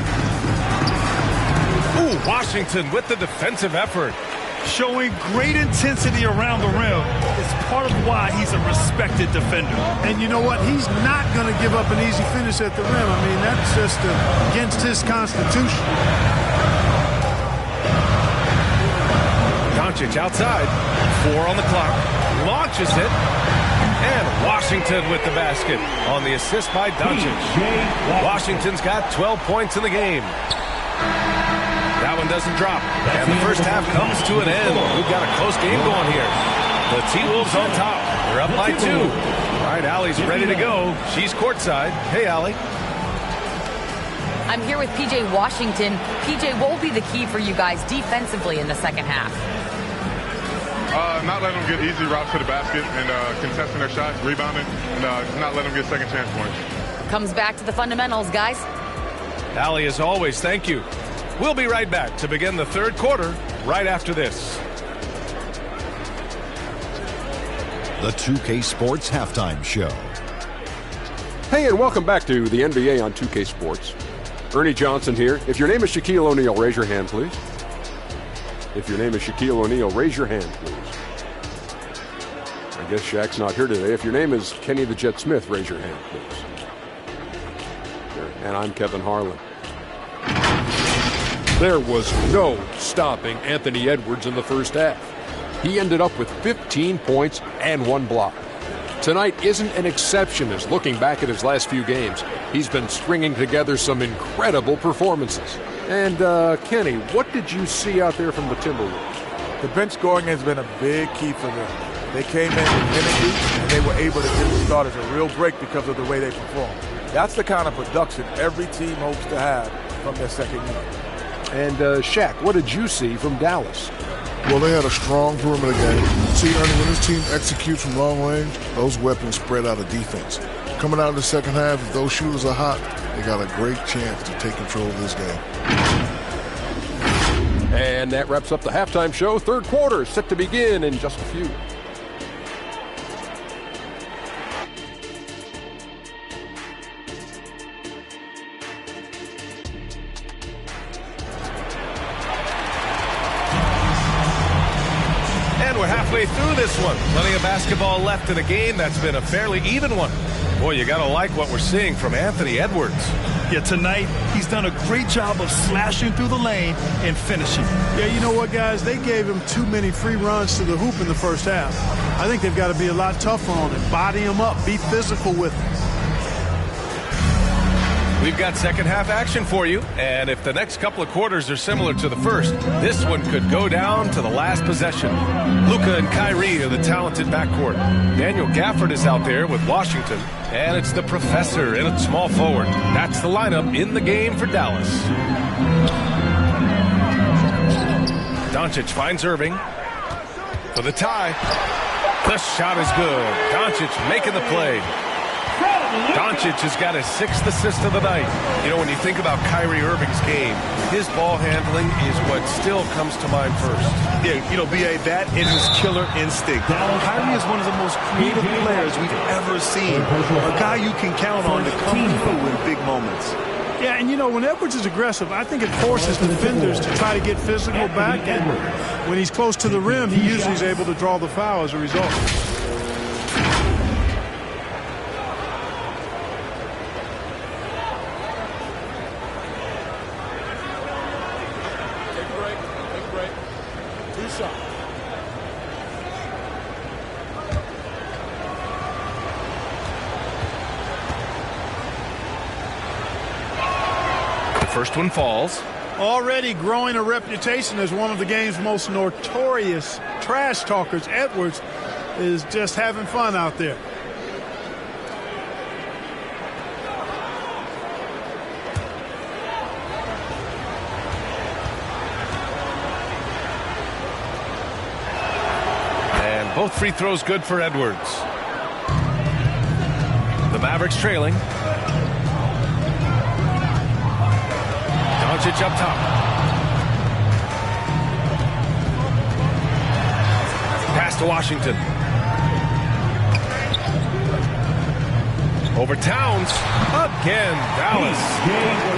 Ooh, Washington with the defensive effort. Showing great intensity around the rim. It's part of why he's a respected defender. And you know what? He's not going to give up an easy finish at the rim. I mean, that's just against his constitution. Doncic outside. 4 on the clock. Launches it. And Washington with the basket on the assist by Doncic. Washington's got 12 points in the game. That one doesn't drop. And the first half comes to an end. We've got a close game going here. The T-Wolves on top. They're up by 2. All right, Allie's ready to go. She's courtside. Hey, Allie. I'm here with P.J. Washington. P.J., what will be the key for you guys defensively in the second half? Not letting them get easy routes to the basket and contesting their shots, rebounding, and not letting them get second chance points. Comes back to the fundamentals, guys. Allie, as always, thank you. We'll be right back to begin the third quarter right after this. The 2K Sports Halftime Show. Hey, and welcome back to the NBA on 2K Sports. Ernie Johnson here. If your name is Shaquille O'Neal, raise your hand, please. If your name is Shaquille O'Neal, raise your hand, please. I guess Shaq's not here today. If your name is Kenny the Jet Smith, raise your hand, please. And I'm Kevin Harlan. There was no stopping Anthony Edwards in the first half. He ended up with 15 points and 1 block. tonight isn't an exception as looking back at his last few games, he's been stringing together some incredible performances. And, Kenny, what did you see out there from the Timberwolves? The bench scoring has been a big key for them. They came in with energy, and they were able to give the starters a real break because of the way they performed. That's the kind of production every team hopes to have from their second unit. And, Shaq, what did you see from Dallas? Well, they had a strong perimeter game. See, Ernie, when this team executes from long range, those weapons spread out of defense. Coming out in the second half, if those shooters are hot, they got a great chance to take control of this game. And that wraps up the halftime show. Third quarter is set to begin in just a few. Halfway through this one. Plenty of basketball left in a game that's been a fairly even one. Boy, you got to like what we're seeing from Anthony Edwards. Yeah, tonight he's done a great job of slashing through the lane and finishing. Yeah, you know what, guys? They gave him too many free runs to the hoop in the first half. I think they've got to be a lot tougher on him. Body him up. Be physical with him. We've got second half action for you, and if the next couple of quarters are similar to the first, this one could go down to the last possession. Luka and Kyrie are the talented backcourt. Daniel Gafford is out there with Washington, and it's the professor in at small forward. That's the lineup in the game for Dallas. Doncic finds Irving for the tie. The shot is good. Doncic making the play. Doncic has got his 6th assist of the night. You know, when you think about Kyrie Irving's game, his ball handling is what still comes to mind first. Yeah, you know, B.A., that is his killer instinct. Kyrie is one of the most creative players we've ever seen. A guy you can count on to come through in big moments. Yeah, and you know, when Edwards is aggressive, I think it forces defenders to try to get physical back. And when he's close to the rim, he usually is able to draw the foul as a result. First one falls. Already growing a reputation as one of the game's most notorious trash talkers, Edwards is just having fun out there. And both free throws good for Edwards. The Mavericks trailing. Doncic up top. Pass to Washington. Over Towns. Again, Dallas.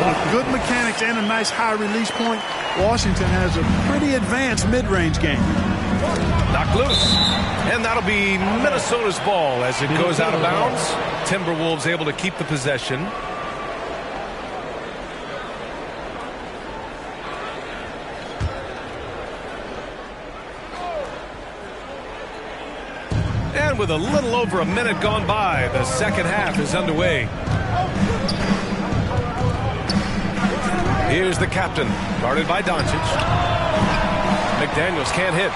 With good mechanics and a nice high release point, Washington has a pretty advanced mid-range game. Knocked loose. And that'll be Minnesota's ball as it goes out of bounds. Timberwolves able to keep the possession. And with a little over a minute gone by, the second half is underway. Here's the captain, guarded by Doncic. McDaniels can't hit.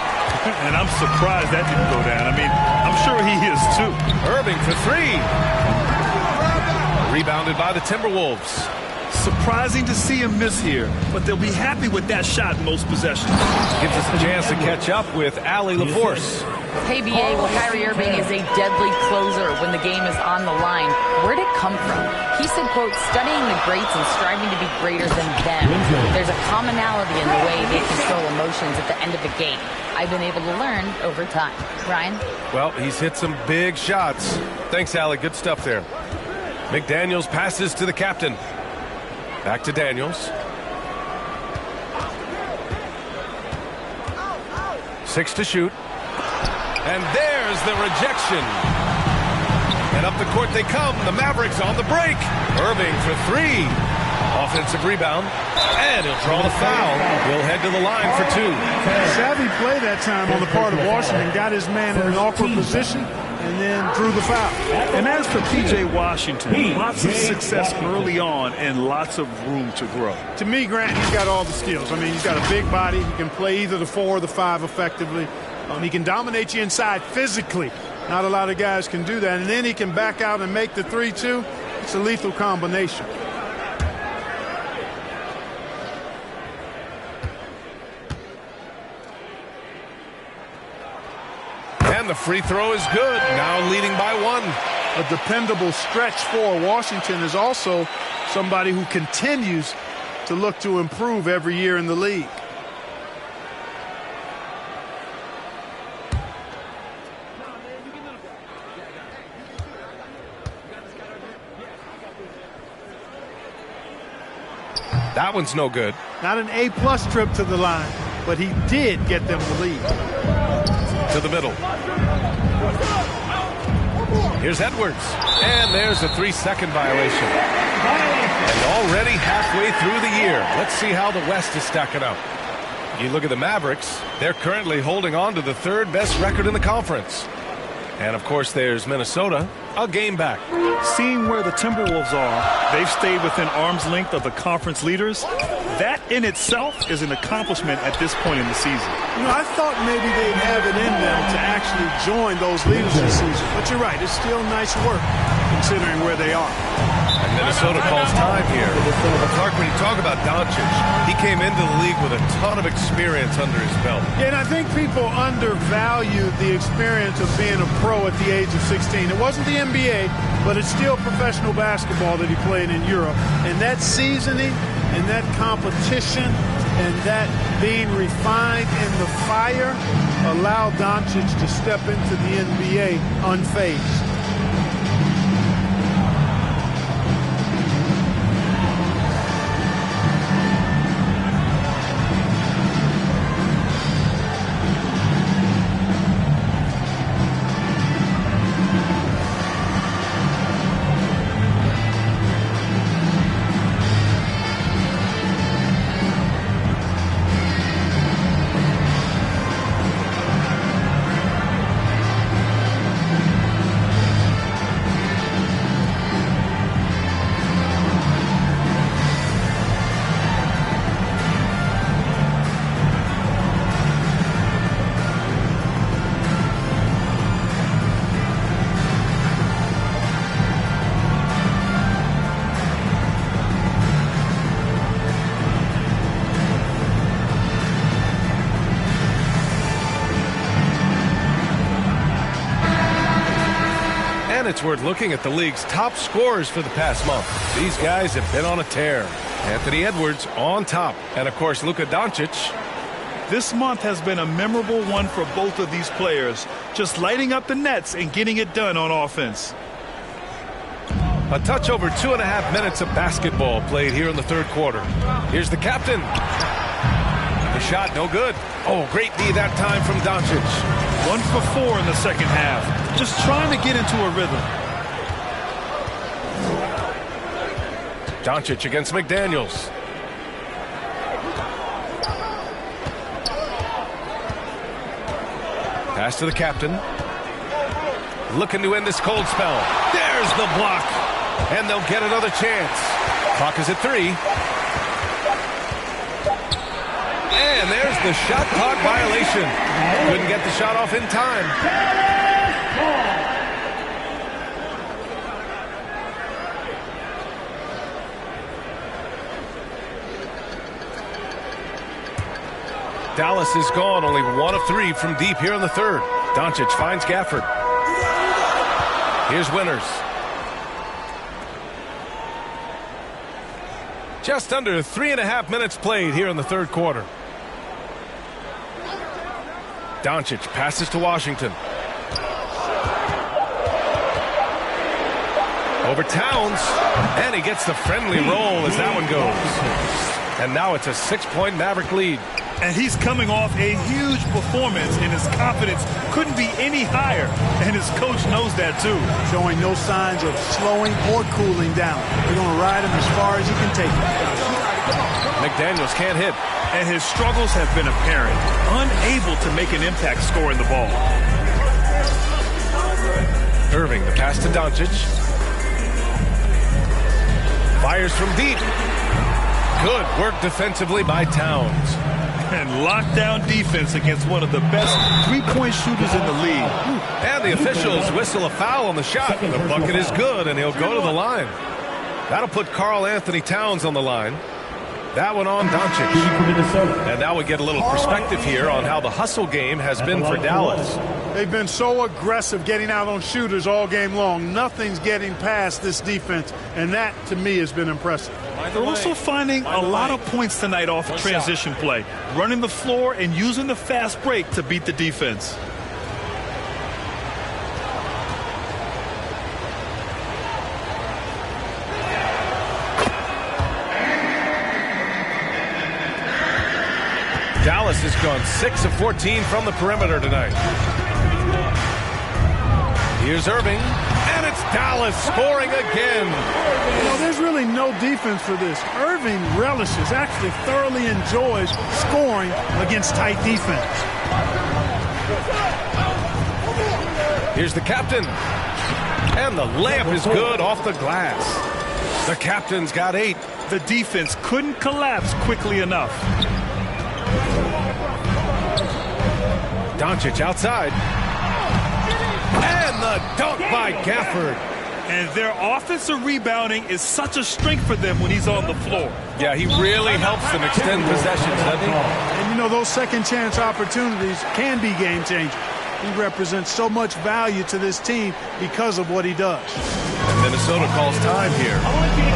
And I'm surprised that didn't go down. I mean, I'm sure he is too. Irving for three. Rebounded by the Timberwolves. Surprising to see him miss here, but they'll be happy with that shot in most possessions. Gives us a chance to catch up with Allie LaForce. Hey, BA, well, Kyrie Irving is a deadly closer when the game is on the line. Where'd it come from? He said, quote, studying the greats and striving to be greater than them. There's a commonality in the way they control emotions at the end of the game. I've been able to learn over time. Ryan? Well, he's hit some big shots. Thanks, Allie. Good stuff there. McDaniels passes to the captain. Back to Daniels. 6 to shoot. And there's the rejection. And up the court they come. The Mavericks on the break. Irving for three. Offensive rebound, and he'll draw the foul. He'll head to the line for 2. Savvy play that time on the part of Washington. Got his man in an awkward position and then drew the foul. And as for P.J. Washington, lots of success early on and lots of room to grow. To me, Grant, he's got all the skills. I mean, he's got a big body. He can play either the 4 or the 5 effectively. He can dominate you inside physically. Not a lot of guys can do that. And then he can back out and make the 3 too. It's a lethal combination. And the free throw is good. Now leading by 1. A dependable stretch for Washington is also somebody who continues to look to improve every year in the league. That one's no good. Not an A-plus trip to the line, but he did get them the lead. To the middle. Here's Edwards. And there's a 3-second violation. And already halfway through the year. Let's see how the West is stacking up. You look at the Mavericks. They're currently holding on to the 3rd best record in the conference. And, of course, there's Minnesota, a game back. Seeing where the Timberwolves are, they've stayed within arm's length of the conference leaders. That in itself is an accomplishment at this point in the season. You know, I thought maybe they'd have it in them to actually join those leaders this season. But you're right, it's still nice work considering where they are. And Minnesota calls time here. Clark, when you talk about Doncic, he came into the league with a ton of experience under his belt. Yeah, and I think people undervalue the experience of being a pro at the age of 16. It wasn't the NBA, but it's still professional basketball that he played in Europe. And that seasoning and that competition and that being refined in the fire allowed Doncic to step into the NBA unfazed. It's worth looking at the league's top scorers for the past month. These guys have been on a tear. Anthony Edwards on top. And, of course, Luka Doncic. This month has been a memorable one for both of these players, just lighting up the nets and getting it done on offense. A touch over 2.5 minutes of basketball played here in the 3rd quarter. Here's the captain. The shot, no good. Oh, great D that time from Doncic. 1 for 4 in the second half. Just trying to get into a rhythm. Doncic against McDaniels. Pass to the captain. Looking to end this cold spell. There's the block. And they'll get another chance. Clock is at 3. And there's the shot clock violation. Couldn't get the shot off in time. Dallas is gone, only 1 of 3 from deep here in the 3rd. Doncic finds Gafford. Here's Winters. Just under 3.5 minutes played here in the 3rd quarter. Doncic passes to Washington. Over Towns, and he gets the friendly roll as that one goes. And now it's a 6-point Maverick lead. And he's coming off a huge performance, and his confidence couldn't be any higher. And his coach knows that, too. Showing no signs of slowing or cooling down. They're going to ride him as far as he can take him. McDaniels can't hit. And his struggles have been apparent. Unable to make an impact scoring the ball. Irving, the pass to Doncic. Fires from deep. Good work defensively by Towns. And lockdown defense against one of the best three-point shooters in the league. And the officials whistle a foul on the shot. The bucket is good, and he'll go to the line. That'll put Karl Anthony Towns on the line. That one on Doncic. And now we get a little perspective here on how the hustle game has been for Dallas. They've been so aggressive getting out on shooters all game long. Nothing's getting past this defense, and that, to me, has been impressive. They're also finding a lot of points tonight off of transition play, running the floor and using the fast break to beat the defense. Dallas has gone 6 of 14 from the perimeter tonight. Here's Irving, and it's Dallas scoring again. You know, there's really no defense for this. Irving relishes, actually thoroughly enjoys scoring against tight defense. Here's the captain, and the layup is good off the glass. The captain's got 8. The defense couldn't collapse quickly enough. Doncic outside. And the dunk by Gafford. And their offensive rebounding is such a strength for them when he's on the floor. Yeah, he really helps them extend possessions, doesn't he? And you know, those second chance opportunities can be game changers. He represents so much value to this team because of what he does. And Minnesota calls time here.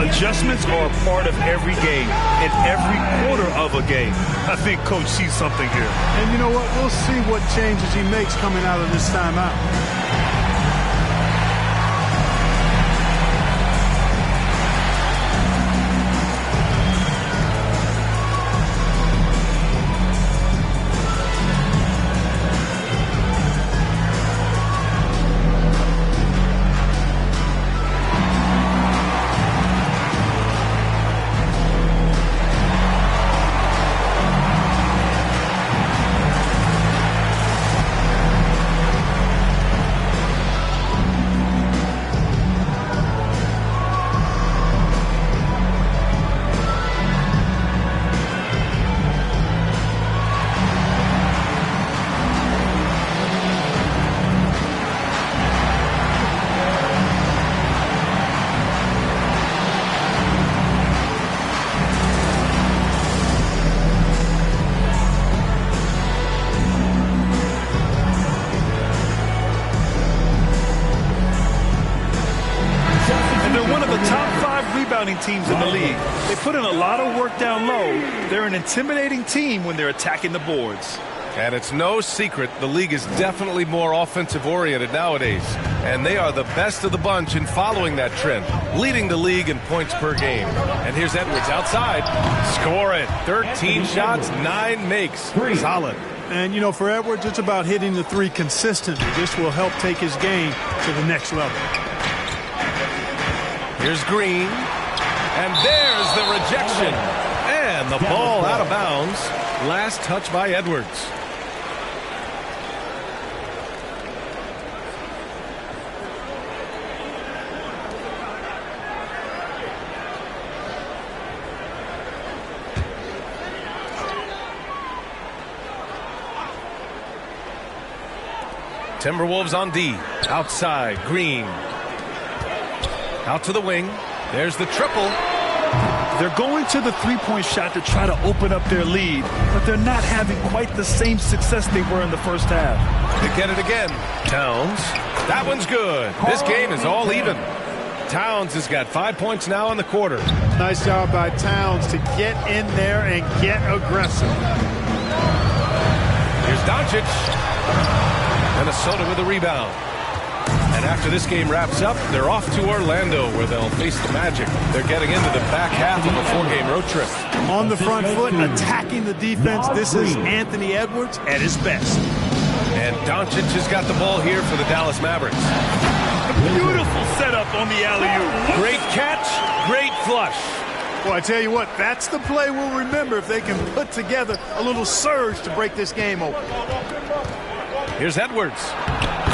Adjustments are a part of every game and every quarter of a game. I think Coach sees something here. And you know what? We'll see what changes he makes coming out of this timeout. Teams in the league. They put in a lot of work down low. They're an intimidating team when they're attacking the boards. And it's no secret the league is definitely more offensive oriented nowadays. And they are the best of the bunch in following that trend, leading the league in points per game. And here's Edwards outside. Score it. 13 shots, 9 makes. Solid. And, you know, for Edwards, it's about hitting the three consistently. This will help take his game to the next level. Here's Green. And there's the rejection. And the ball out of bounds. Last touch by Edwards. Timberwolves on D. Outside, Green. Out to the wing. There's the triple. They're going to the three-point shot to try to open up their lead, but they're not having quite the same success they were in the first half. They get it again. Towns. That one's good. This game is all even. Towns has got 5 points now in the quarter. Nice job by Towns to get in there and get aggressive. Here's Doncic. Minnesota with a rebound. And after this game wraps up, they're off to Orlando, where they'll face the Magic. They're getting into the back half of a 4-game road trip. On the front foot, attacking the defense, this is Anthony Edwards at his best. And Doncic has got the ball here for the Dallas Mavericks. Beautiful setup on the alley-oop. Great catch, great flush. Well, I tell you what, that's the play we'll remember if they can put together a little surge to break this game open. Here's Edwards.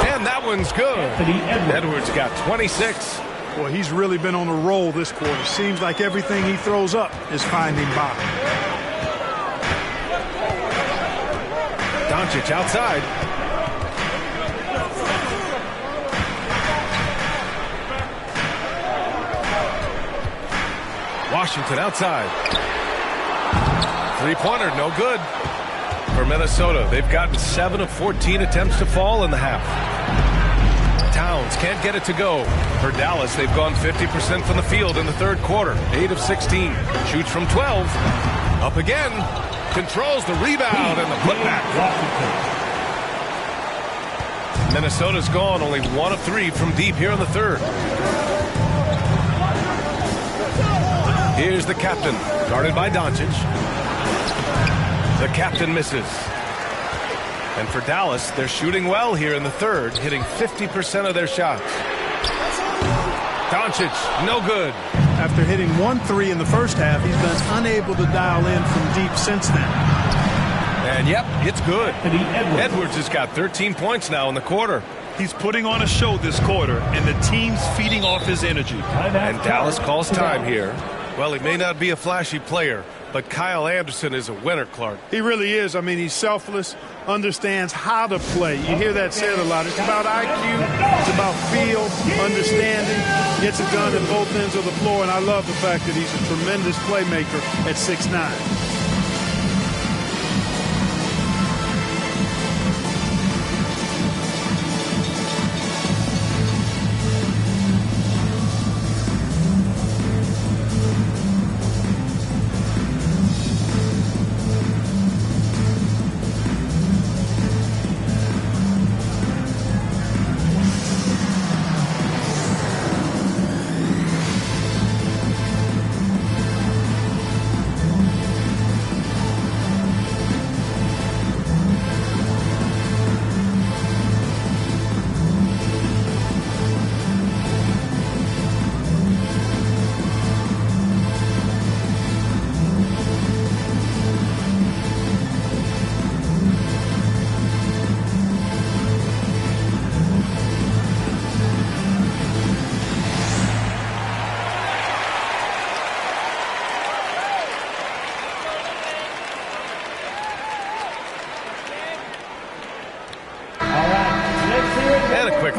And that one's good. Edwards got 26. Boy, he's really been on a roll this quarter. Seems like everything he throws up is finding bottom. Doncic outside. Washington outside. Three-pointer, no good. For Minnesota, they've gotten 7 of 14 attempts to fall in the half. Towns can't get it to go. For Dallas, they've gone 50% from the field in the third quarter. 8 of 16. Shoots from 12. Up again. Controls the rebound and the putback. Minnesota's gone only 1 of 3 from deep here in the third. Here's the captain, guarded by Doncic. The captain misses. And for Dallas, they're shooting well here in the third, hitting 50% of their shots. Doncic, no good. After hitting 1 3 in the first half, he's been unable to dial in from deep since then. And yep, it's good. Edwards has got 13 points now in the quarter. He's putting on a show this quarter, and the team's feeding off his energy. And Dallas calls time here. Well, he may not be a flashy player, but Kyle Anderson is a winner, Clark. He really is. I mean, he's selfless, understands how to play. You hear that said a lot. It's about IQ, it's about feel, understanding. Gets it done at both ends of the floor, and I love the fact that he's a tremendous playmaker at 6'9".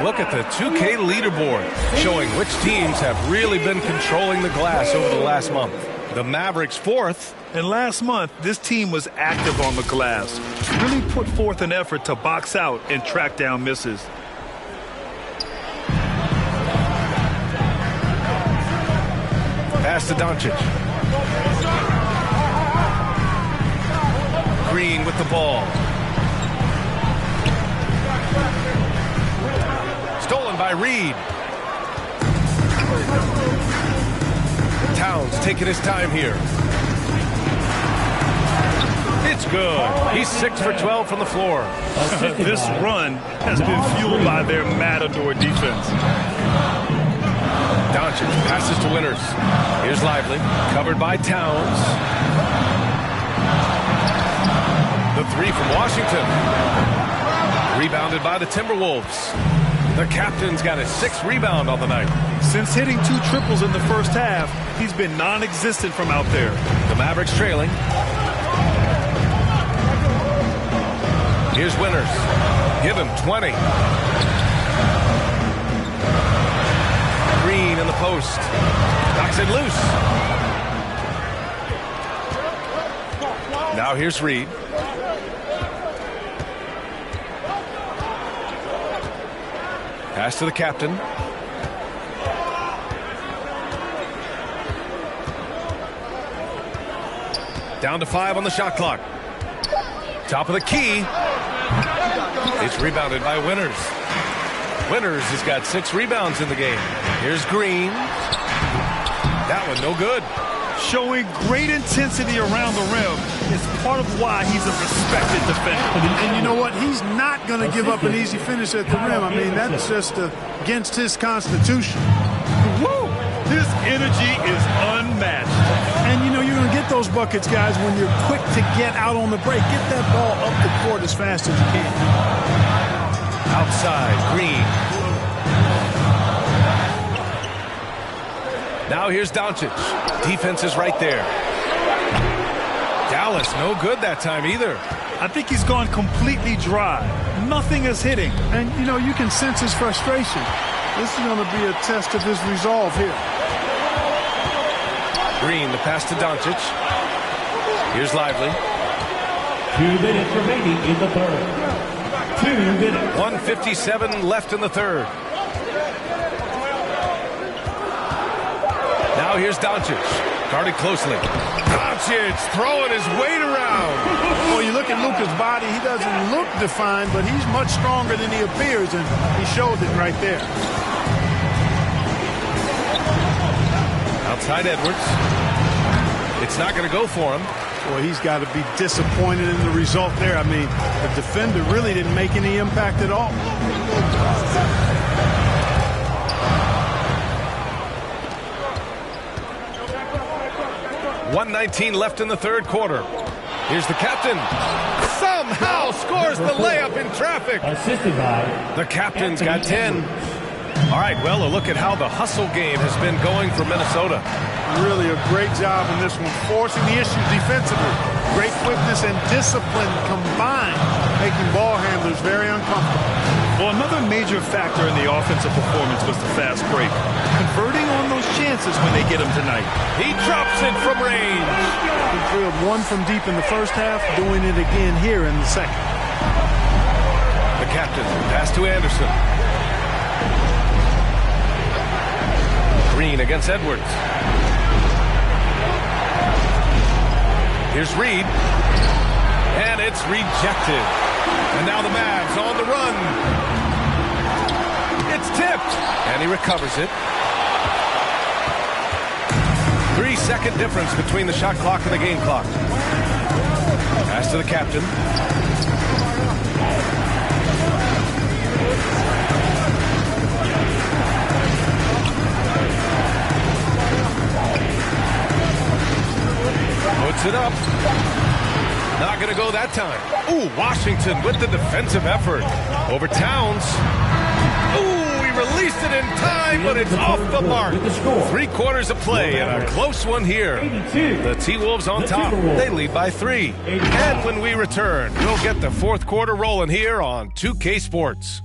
Look at the 2K leaderboard, showing which teams have really been controlling the glass over the last month. The Mavericks 4th. And last month, this team was active on the glass. Really put forth an effort to box out and track down misses. Pass to Doncic. Green with the ball. Stolen by Reed. Towns taking his time here. It's good. He's 6 for 12 from the floor. This run has been fueled by their Matador defense. Doncic passes to Winters. Here's Lively, covered by Towns. The three from Washington. Rebounded by the Timberwolves. The captain's got his 6th rebound on the night. Since hitting 2 triples in the first half, he's been non-existent from out there. The Mavericks trailing. Here's Winters. Give him 20. Green in the post. Knocks it loose. Now here's Reed. Pass to the captain. Down to 5 on the shot clock. Top of the key. It's rebounded by Winters. Winters has got 6 rebounds in the game. Here's Green. That one no good. Showing great intensity around the rim is part of why he's a respected defender. And you know what? He's not going to give up an easy finish at the rim. I mean, that's just against his constitution. Woo! His energy is unmatched. And, you know, you're going to get those buckets, guys, when you're quick to get out on the break. Get that ball up the court as fast as you can. Outside, Green. Now here's Doncic. Defense is right there. Dallas, no good that time either. I think he's gone completely dry. Nothing is hitting. And, you know, you can sense his frustration. This is going to be a test of his resolve here. Green, the pass to Doncic. Here's Lively. 2 minutes remaining in the third. 2 minutes. 1:57 left in the third. Now here's Doncic. Guarded closely. Doncic throwing his weight around. Well, you look at Luka's body, he doesn't look defined, but he's much stronger than he appears, and he showed it right there. Outside Edwards. It's not going to go for him. Boy, he's got to be disappointed in the result there. I mean, the defender really didn't make any impact at all. .119 left in the third quarter. Here's the captain. Somehow scores the layup in traffic. Assisted by the captain's got 10. All right, well, a look at how the hustle game has been going for Minnesota. Really a great job in this one, forcing the issues defensively. Great quickness and discipline combined, making ball handlers very uncomfortable. Well, another major factor in the offensive performance was the fast break. Converting on those chances when they get them tonight. He drops it from range. He drilled one from deep in the first half, doing it again here in the second. The captain, pass to Anderson. Green against Edwards. Here's Reed. And it's rejected. And now the Mavs on the run. It's tipped. And he recovers it. 3-second difference between the shot clock and the game clock. Pass to the captain. Puts it up. Not going to go that time. Ooh, Washington with the defensive effort. Over Towns. Ooh, he released it in time, but it's off the mark. 3 quarters of play and a close one here. The T-Wolves on top. They lead by 3. And when we return, we'll get the fourth quarter rolling here on 2K Sports.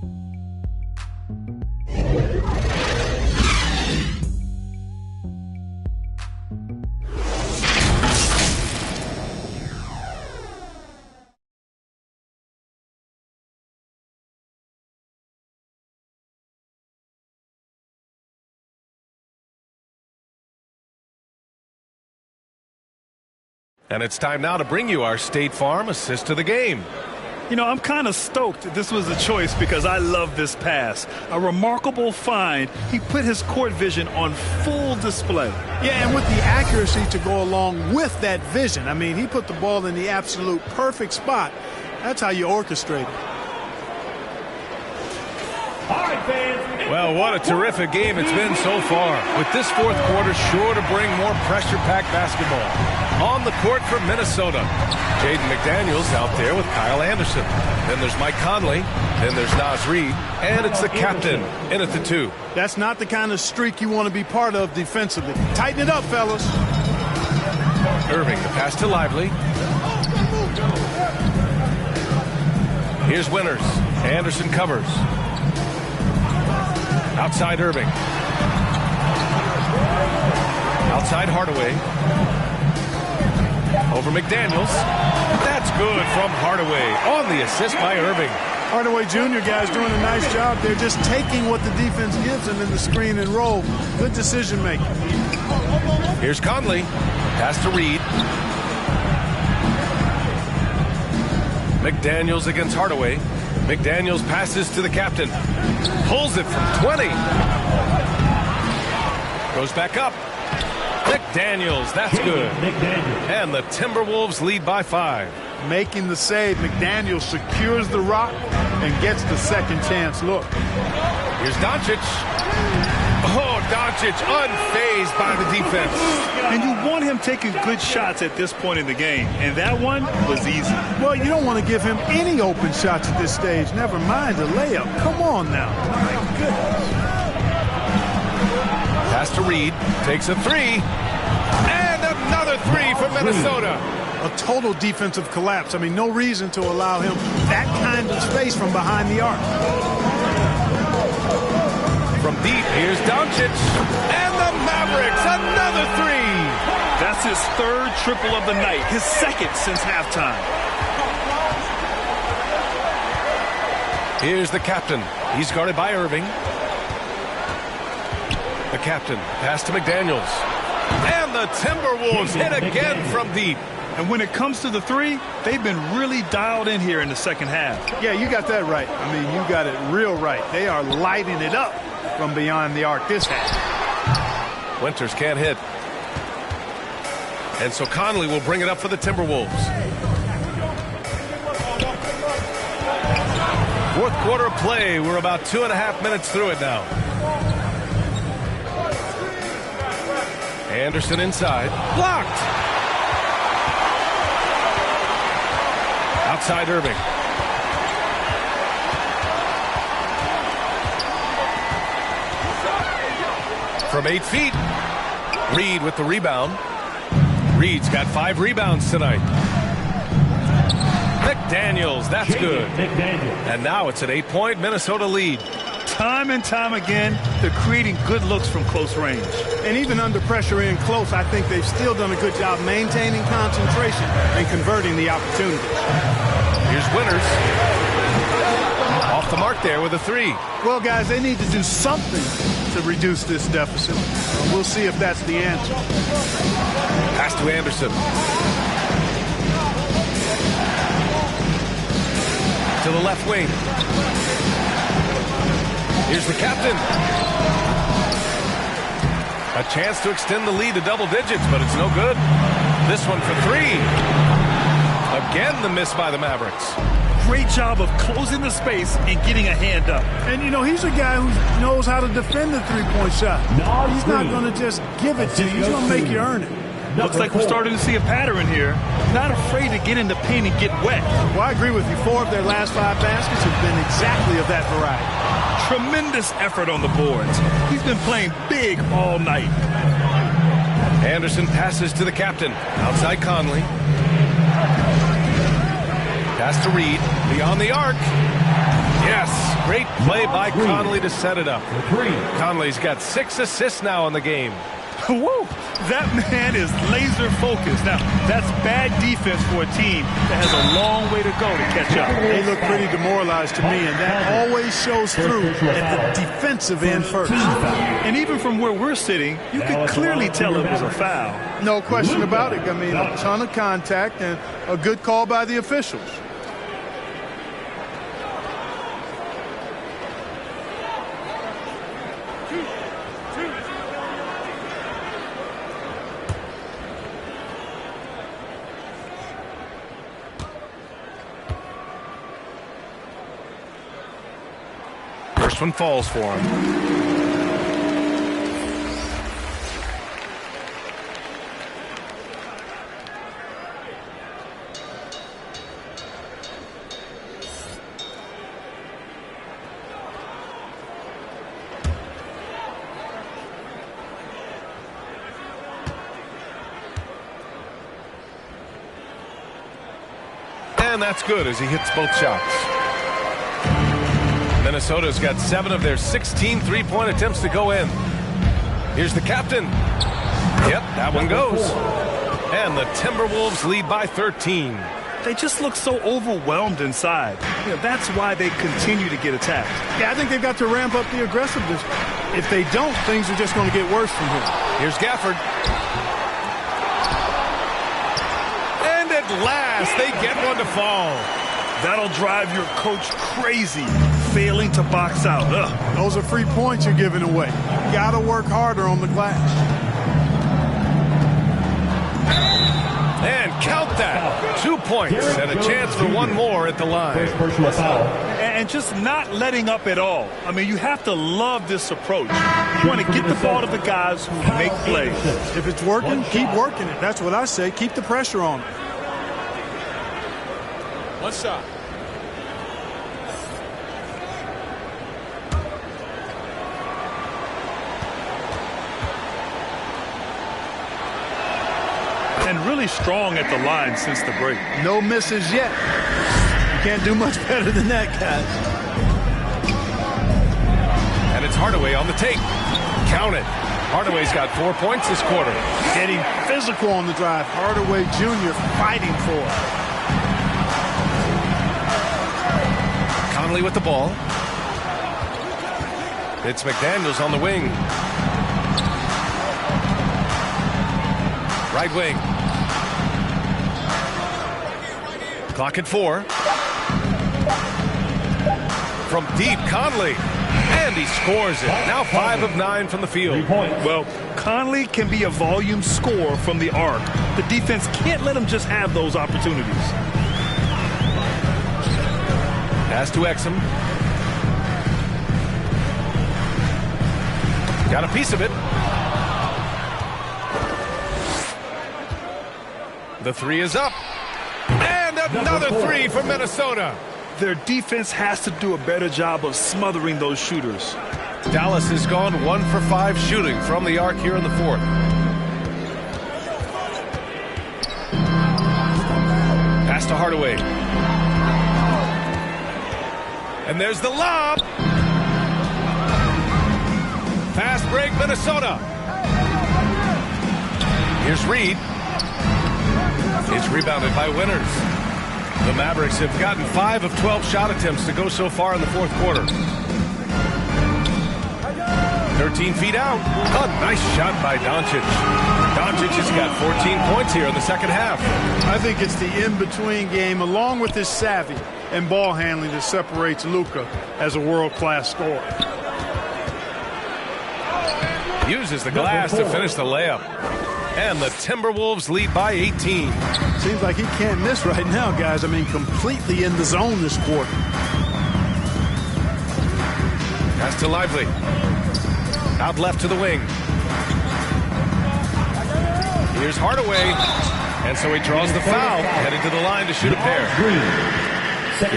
And it's time now to bring you our State Farm assist to the game. You know, I'm kind of stoked this was a choice because I love this pass. A remarkable find. He put his court vision on full display. Yeah, and with the accuracy to go along with that vision. I mean, he put the ball in the absolute perfect spot. That's how you orchestrate it. All right, fans. Well, what a terrific game it's been so far. With this fourth quarter sure to bring more pressure-packed basketball. On the court for Minnesota, Jaden McDaniels out there with Kyle Anderson. Then there's Mike Conley. Then there's Naz Reid. And it's the captain in at the 2. That's not the kind of streak you want to be part of defensively. Tighten it up, fellas. Irving, the pass to Lively. Here's Winters. Anderson covers. Outside Irving. Outside Hardaway. Over McDaniels. That's good from Hardaway on the assist by Irving. Hardaway Jr. guys doing a nice job. They're just taking what the defense gives them in the screen and roll. Good decision making. Here's Conley. Pass to Reed. McDaniels against Hardaway. McDaniels passes to the captain. Pulls it from 20. Goes back up. McDaniels, that's good. And the Timberwolves lead by 5. Making the save, McDaniels secures the rock and gets the second chance look. Here's Doncic. Oh, Doncic unfazed by the defense. And you want him taking good shots at this point in the game, and that one was easy. Well, you don't want to give him any open shots at this stage. Never mind a layup. Come on now. My goodness. Pass to Reed. Takes a 3. And another 3 for Minnesota. A total defensive collapse. I mean, no reason to allow him that kind of space from behind the arc. From deep, here's Doncic. And the Mavericks, another 3. That's his 3rd triple of the night, his 2nd since halftime. Here's the captain. He's guarded by Irving. The captain, pass to McDaniels. And the Timberwolves hit again from deep. And when it comes to the 3, they've been really dialed in here in the second half. Yeah, you got that right. I mean, you got it real right. They are lighting it up from beyond the arc this half. Winters can't hit. And so Conley will bring it up for the Timberwolves. 4th quarter of play. We're about 2.5 minutes through it now. Anderson inside. Blocked. Outside Irving. From 8 feet. Reed with the rebound. Reed's got 5 rebounds tonight. McDaniels, that's good. And now it's an 8-point Minnesota lead. Time and time again, they're creating good looks from close range. And even under pressure in close, I think they've still done a good job maintaining concentration and converting the opportunities. Here's Winters. Off the mark there with a 3. Well, guys, they need to do something to reduce this deficit. We'll see if that's the answer. Pass to Anderson. To the left wing. Here's the captain. A chance to extend the lead to double digits, but it's no good. This one for 3. Again, the miss by the Mavericks. Great job of closing the space and getting a hand up. And, you know, he's a guy who knows how to defend the three-point shot. He's not going to just give it to you. He's going to make you earn it. Looks like we're starting to see a pattern here. Not afraid to get in the paint and get wet. Well, I agree with you. 4 of their last 5 baskets have been exactly of that variety. Tremendous effort on the boards. He's been playing big all night. Anderson passes to the captain. Outside Conley. Pass to Reed. Beyond the arc. Yes. Great play by Conley to set it up. Conley's got 6 assists now in the game. Whoa, that man is laser focused. Now, that's bad defense for a team that has a long way to go to catch up. They look pretty demoralized to me, and that always shows through at the defensive end first. And even from where we're sitting, you can clearly tell it was a foul. No question about it. I mean, a ton of contact and a good call by the officials. First one falls for him. And that's good as he hits both shots. Minnesota's got 7 of their 16 three-point attempts to go in. Here's the captain. Yep, that one goes. And the Timberwolves lead by 13. They just look so overwhelmed inside. You know, that's why they continue to get attacked. Yeah, I think they've got to ramp up the aggressiveness. If they don't, things are just going to get worse from here. Here's Gafford. And at last, they get one to fall. That'll drive your coach crazy, failing to box out. Ugh. Those are free points you're giving away. You got to work harder on the glass. And count that. 2 points and a chance for one more at the line. And just not letting up at all. I mean, you have to love this approach. You want to get the ball to the guys who make plays. If it's working, keep working it. That's what I say. Keep the pressure on it. One shot. And really strong at the line since the break. No misses yet. You can't do much better than that, guys. And it's Hardaway on the take. Count it. Hardaway's got 4 points this quarter. Getting physical on the drive. Hardaway Jr. fighting for it. Conley with the ball. It's McDaniels on the wing. Right wing. Clock at 4. From deep, Conley. And he scores it. Now 5 of 9 from the field. Well, Conley can be a volume scorer from the arc. The defense can't let him just have those opportunities. Pass to Exum. Got a piece of it. The 3 is up. And another 3 for Minnesota. Their defense has to do a better job of smothering those shooters. Dallas has gone 1 for 5 shooting from the arc here in the 4th. Pass to Hardaway. And there's the lob. Fast break, Minnesota. Here's Reed. It's rebounded by Winters. The Mavericks have gotten 5 of 12 shot attempts to go so far in the 4th quarter. 13 feet out. A nice shot by Doncic. Doncic has got 14 points here in the second half. I think it's the in-between game, along with his savvy and ball handling, that separates Luka as a world-class scorer. Uses the glass to finish the layup. And the Timberwolves lead by 18. Seems like he can't miss right now, guys. I mean, completely in the zone this quarter. Pass to Lively. Out left to the wing. Here's Hardaway. And so he draws the foul, headed to the line to shoot a pair.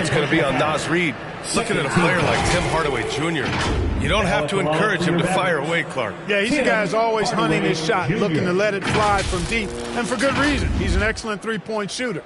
It's going to be on Naz Reid. Looking at a player like Tim Hardaway Jr., you don't have to encourage him to fire away, Clark. Yeah, he's a guy who's always hunting his shot, looking to let it fly from deep, and for good reason. He's an excellent three-point shooter.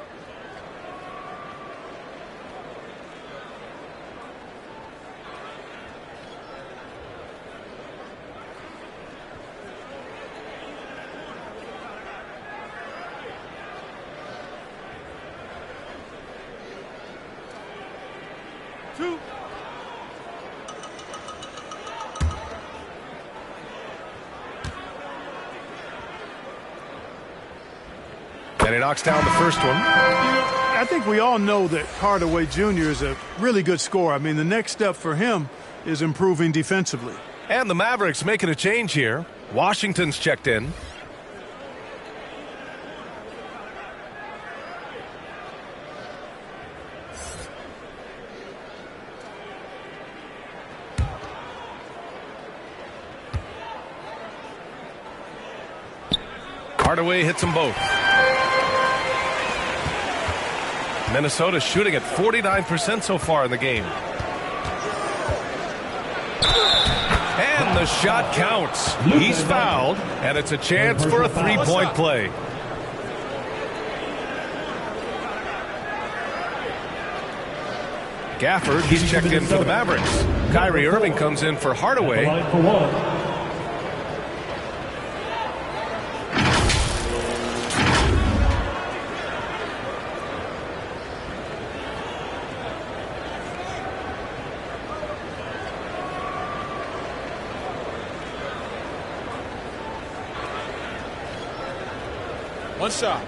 And he knocks down the first one. I think we all know that Hardaway Jr. is a really good scorer. I mean, the next step for him is improving defensively. And the Mavericks making a change here. Washington's checked in. Hardaway hits them both. Minnesota shooting at 49% so far in the game. And the shot counts. He's fouled, and it's a chance for a three-point play. Gafford, he's checked in for the Mavericks. Kyrie Irving comes in for Hardaway. One shot.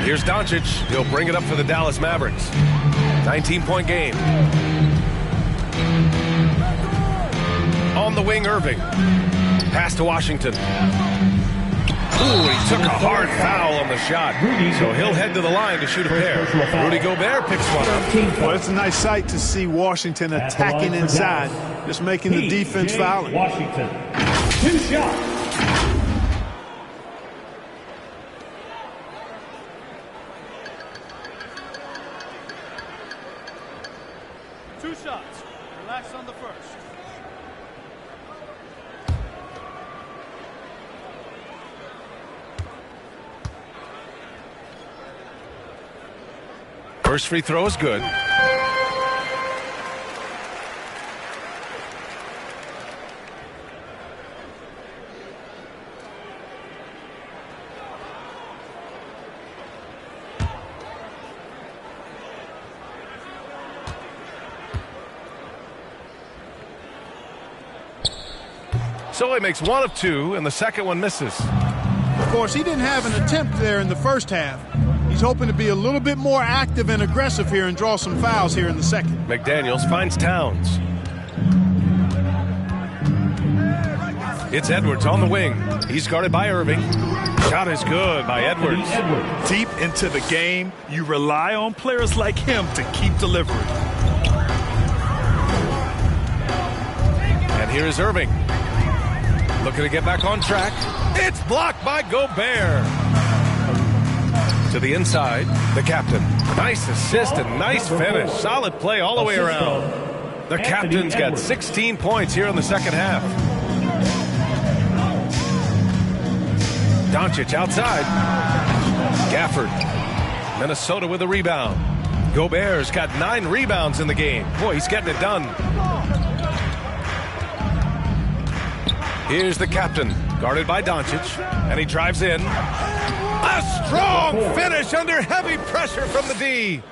Here's Doncic. He'll bring it up for the Dallas Mavericks. 19-point game. On the wing, Irving. Pass to Washington. Ooh, he took a hard foul on the shot. So he'll head to the line to shoot a pair. Rudy Gobert picks one up. Well, it's a nice sight to see Washington attacking inside, just making the defense fouling. Washington. 2 shots. Relax on the first. First free throw is good. So he makes 1 of 2, and the second one misses. Of course, he didn't have an attempt there in the first half. He's hoping to be a little bit more active and aggressive here and draw some fouls here in the second. McDaniels finds Towns. It's Edwards on the wing. He's guarded by Irving. Shot is good by Edwards. Deep into the game, you rely on players like him to keep delivering. And here is Irving. Looking to get back on track. It's blocked by Gobert. To the inside, the captain. Nice assist and nice finish. Solid play all the way around. The captain's got 16 points here in the second half. Doncic outside. Gafford. Minnesota with a rebound. Gobert's got 9 rebounds in the game. Boy, he's getting it done. Here's the captain, guarded by Doncic, and he drives in. A strong finish under heavy pressure from the D.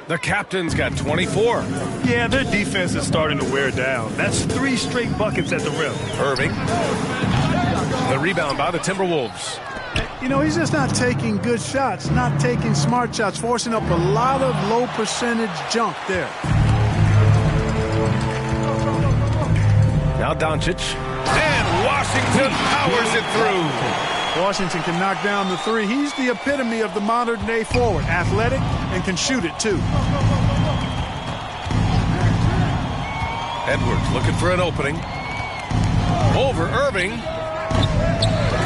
The captain's got 24. Yeah, their defense is starting to wear down. That's 3 straight buckets at the rim. Irving. The rebound by the Timberwolves. You know, he's just not taking good shots, not taking smart shots, forcing up a lot of low percentage junk there. Now Doncic. And Washington powers it through. Washington can knock down the 3. He's the epitome of the modern day forward. Athletic and can shoot it too. Edwards looking for an opening. Over Irving.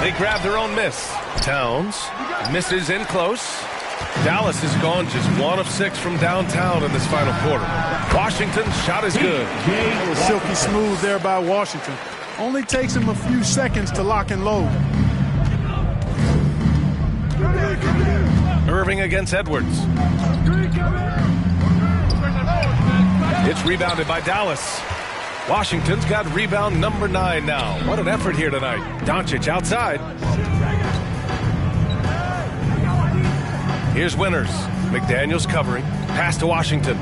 They grab their own miss. Towns misses in close. Dallas has gone just 1 of 6 from downtown in this final quarter. Washington's shot is good. Silky smooth there by Washington. Only takes him a few seconds to lock and load. Irving against Edwards. It's rebounded by Dallas. Washington's got rebound number 9 now. What an effort here tonight. Doncic outside. Here's Winters. McDaniels covering. Pass to Washington.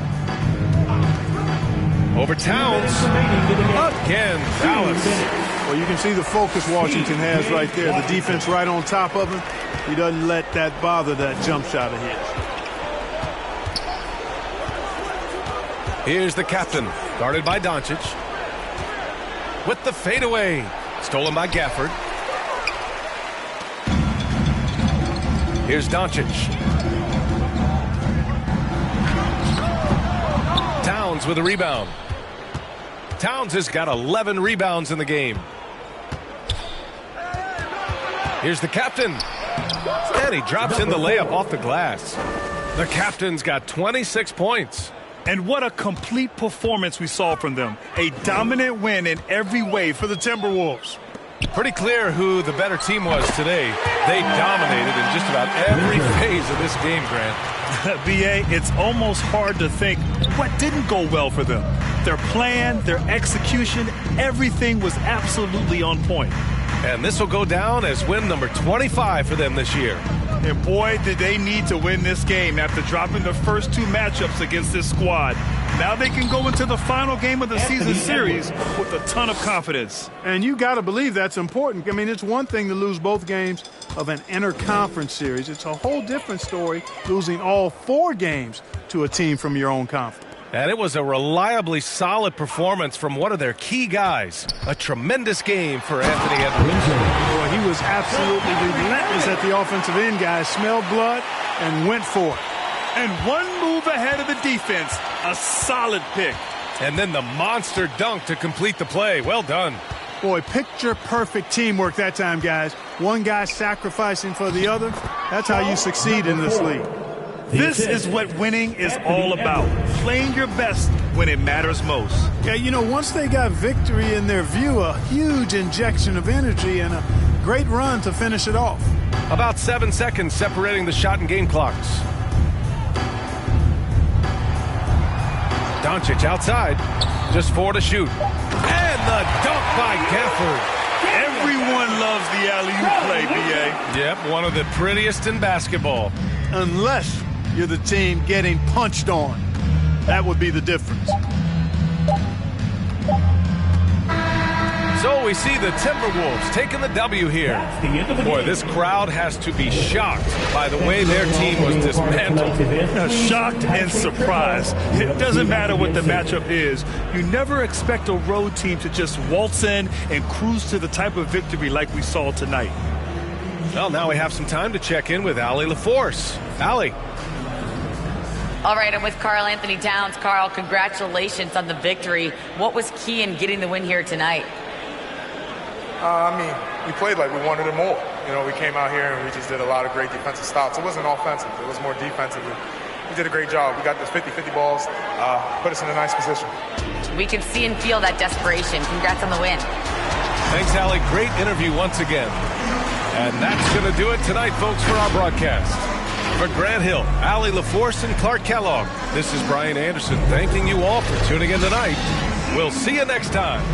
Over Towns. Again, Dallas. Well, you can see the focus Washington has right there. The defense right on top of him. He doesn't let that bother that jump shot of his. Here's the captain, guarded by Doncic. With the fadeaway. Stolen by Gafford. Here's Doncic. Towns with a rebound. Towns has got 11 rebounds in the game. Here's the captain. And he drops in the layup off the glass. The captain's got 26 points. And what a complete performance we saw from them. A dominant win in every way for the Timberwolves. Pretty clear who the better team was today. They dominated in just about every phase of this game, Grant. B.A., it's almost hard to think what didn't go well for them. Their plan, their execution, everything was absolutely on point. And this will go down as win number 25 for them this year. And boy, did they need to win this game after dropping the first 2 matchups against this squad. Now they can go into the final game of the season series with a ton of confidence. And you got to believe that's important. I mean, it's one thing to lose both games of an interconference series. It's a whole different story losing all 4 games to a team from your own conference. And it was a reliably solid performance from one of their key guys. A tremendous game for Anthony Edwards. Boy, he was absolutely relentless at the offensive end, guys. Smelled blood and went for it. And one move ahead of the defense, a solid pick. And then the monster dunk to complete the play. Well done. Boy, picture-perfect teamwork that time, guys. One guy sacrificing for the other. That's how you succeed in this league. This is what winning is all about. Playing your best when it matters most. Yeah, you know, once they got victory in their view, a huge injection of energy and a great run to finish it off. About 7 seconds separating the shot and game clocks. Doncic outside. Just 4 to shoot. And the dunk by Gafford. Everyone loves the alley-oop play, B.A. Yep, one of the prettiest in basketball. Unless you're the team getting punched on. That would be the difference. So we see the Timberwolves taking the W here. Boy, this crowd has to be shocked by the way their team was dismantled. Shocked and surprised. It doesn't matter what the matchup is. You never expect a road team to just waltz in and cruise to the type of victory like we saw tonight. Well, now we have some time to check in with Allie LaForce. Allie. All right, I'm with Karl Anthony Towns. Karl, congratulations on the victory. What was key in getting the win here tonight? I mean, we played like we wanted it more. You know, we came out here and we just did a lot of great defensive stops. It wasn't offensive. It was more defensive. We did a great job. We got those 50-50 balls, put us in a nice position. We can see and feel that desperation. Congrats on the win. Thanks, Allie. Great interview once again. And that's going to do it tonight, folks, for our broadcast. For Grant Hill, Allie LaForce, and Clark Kellogg, this is Brian Anderson thanking you all for tuning in tonight. We'll see you next time.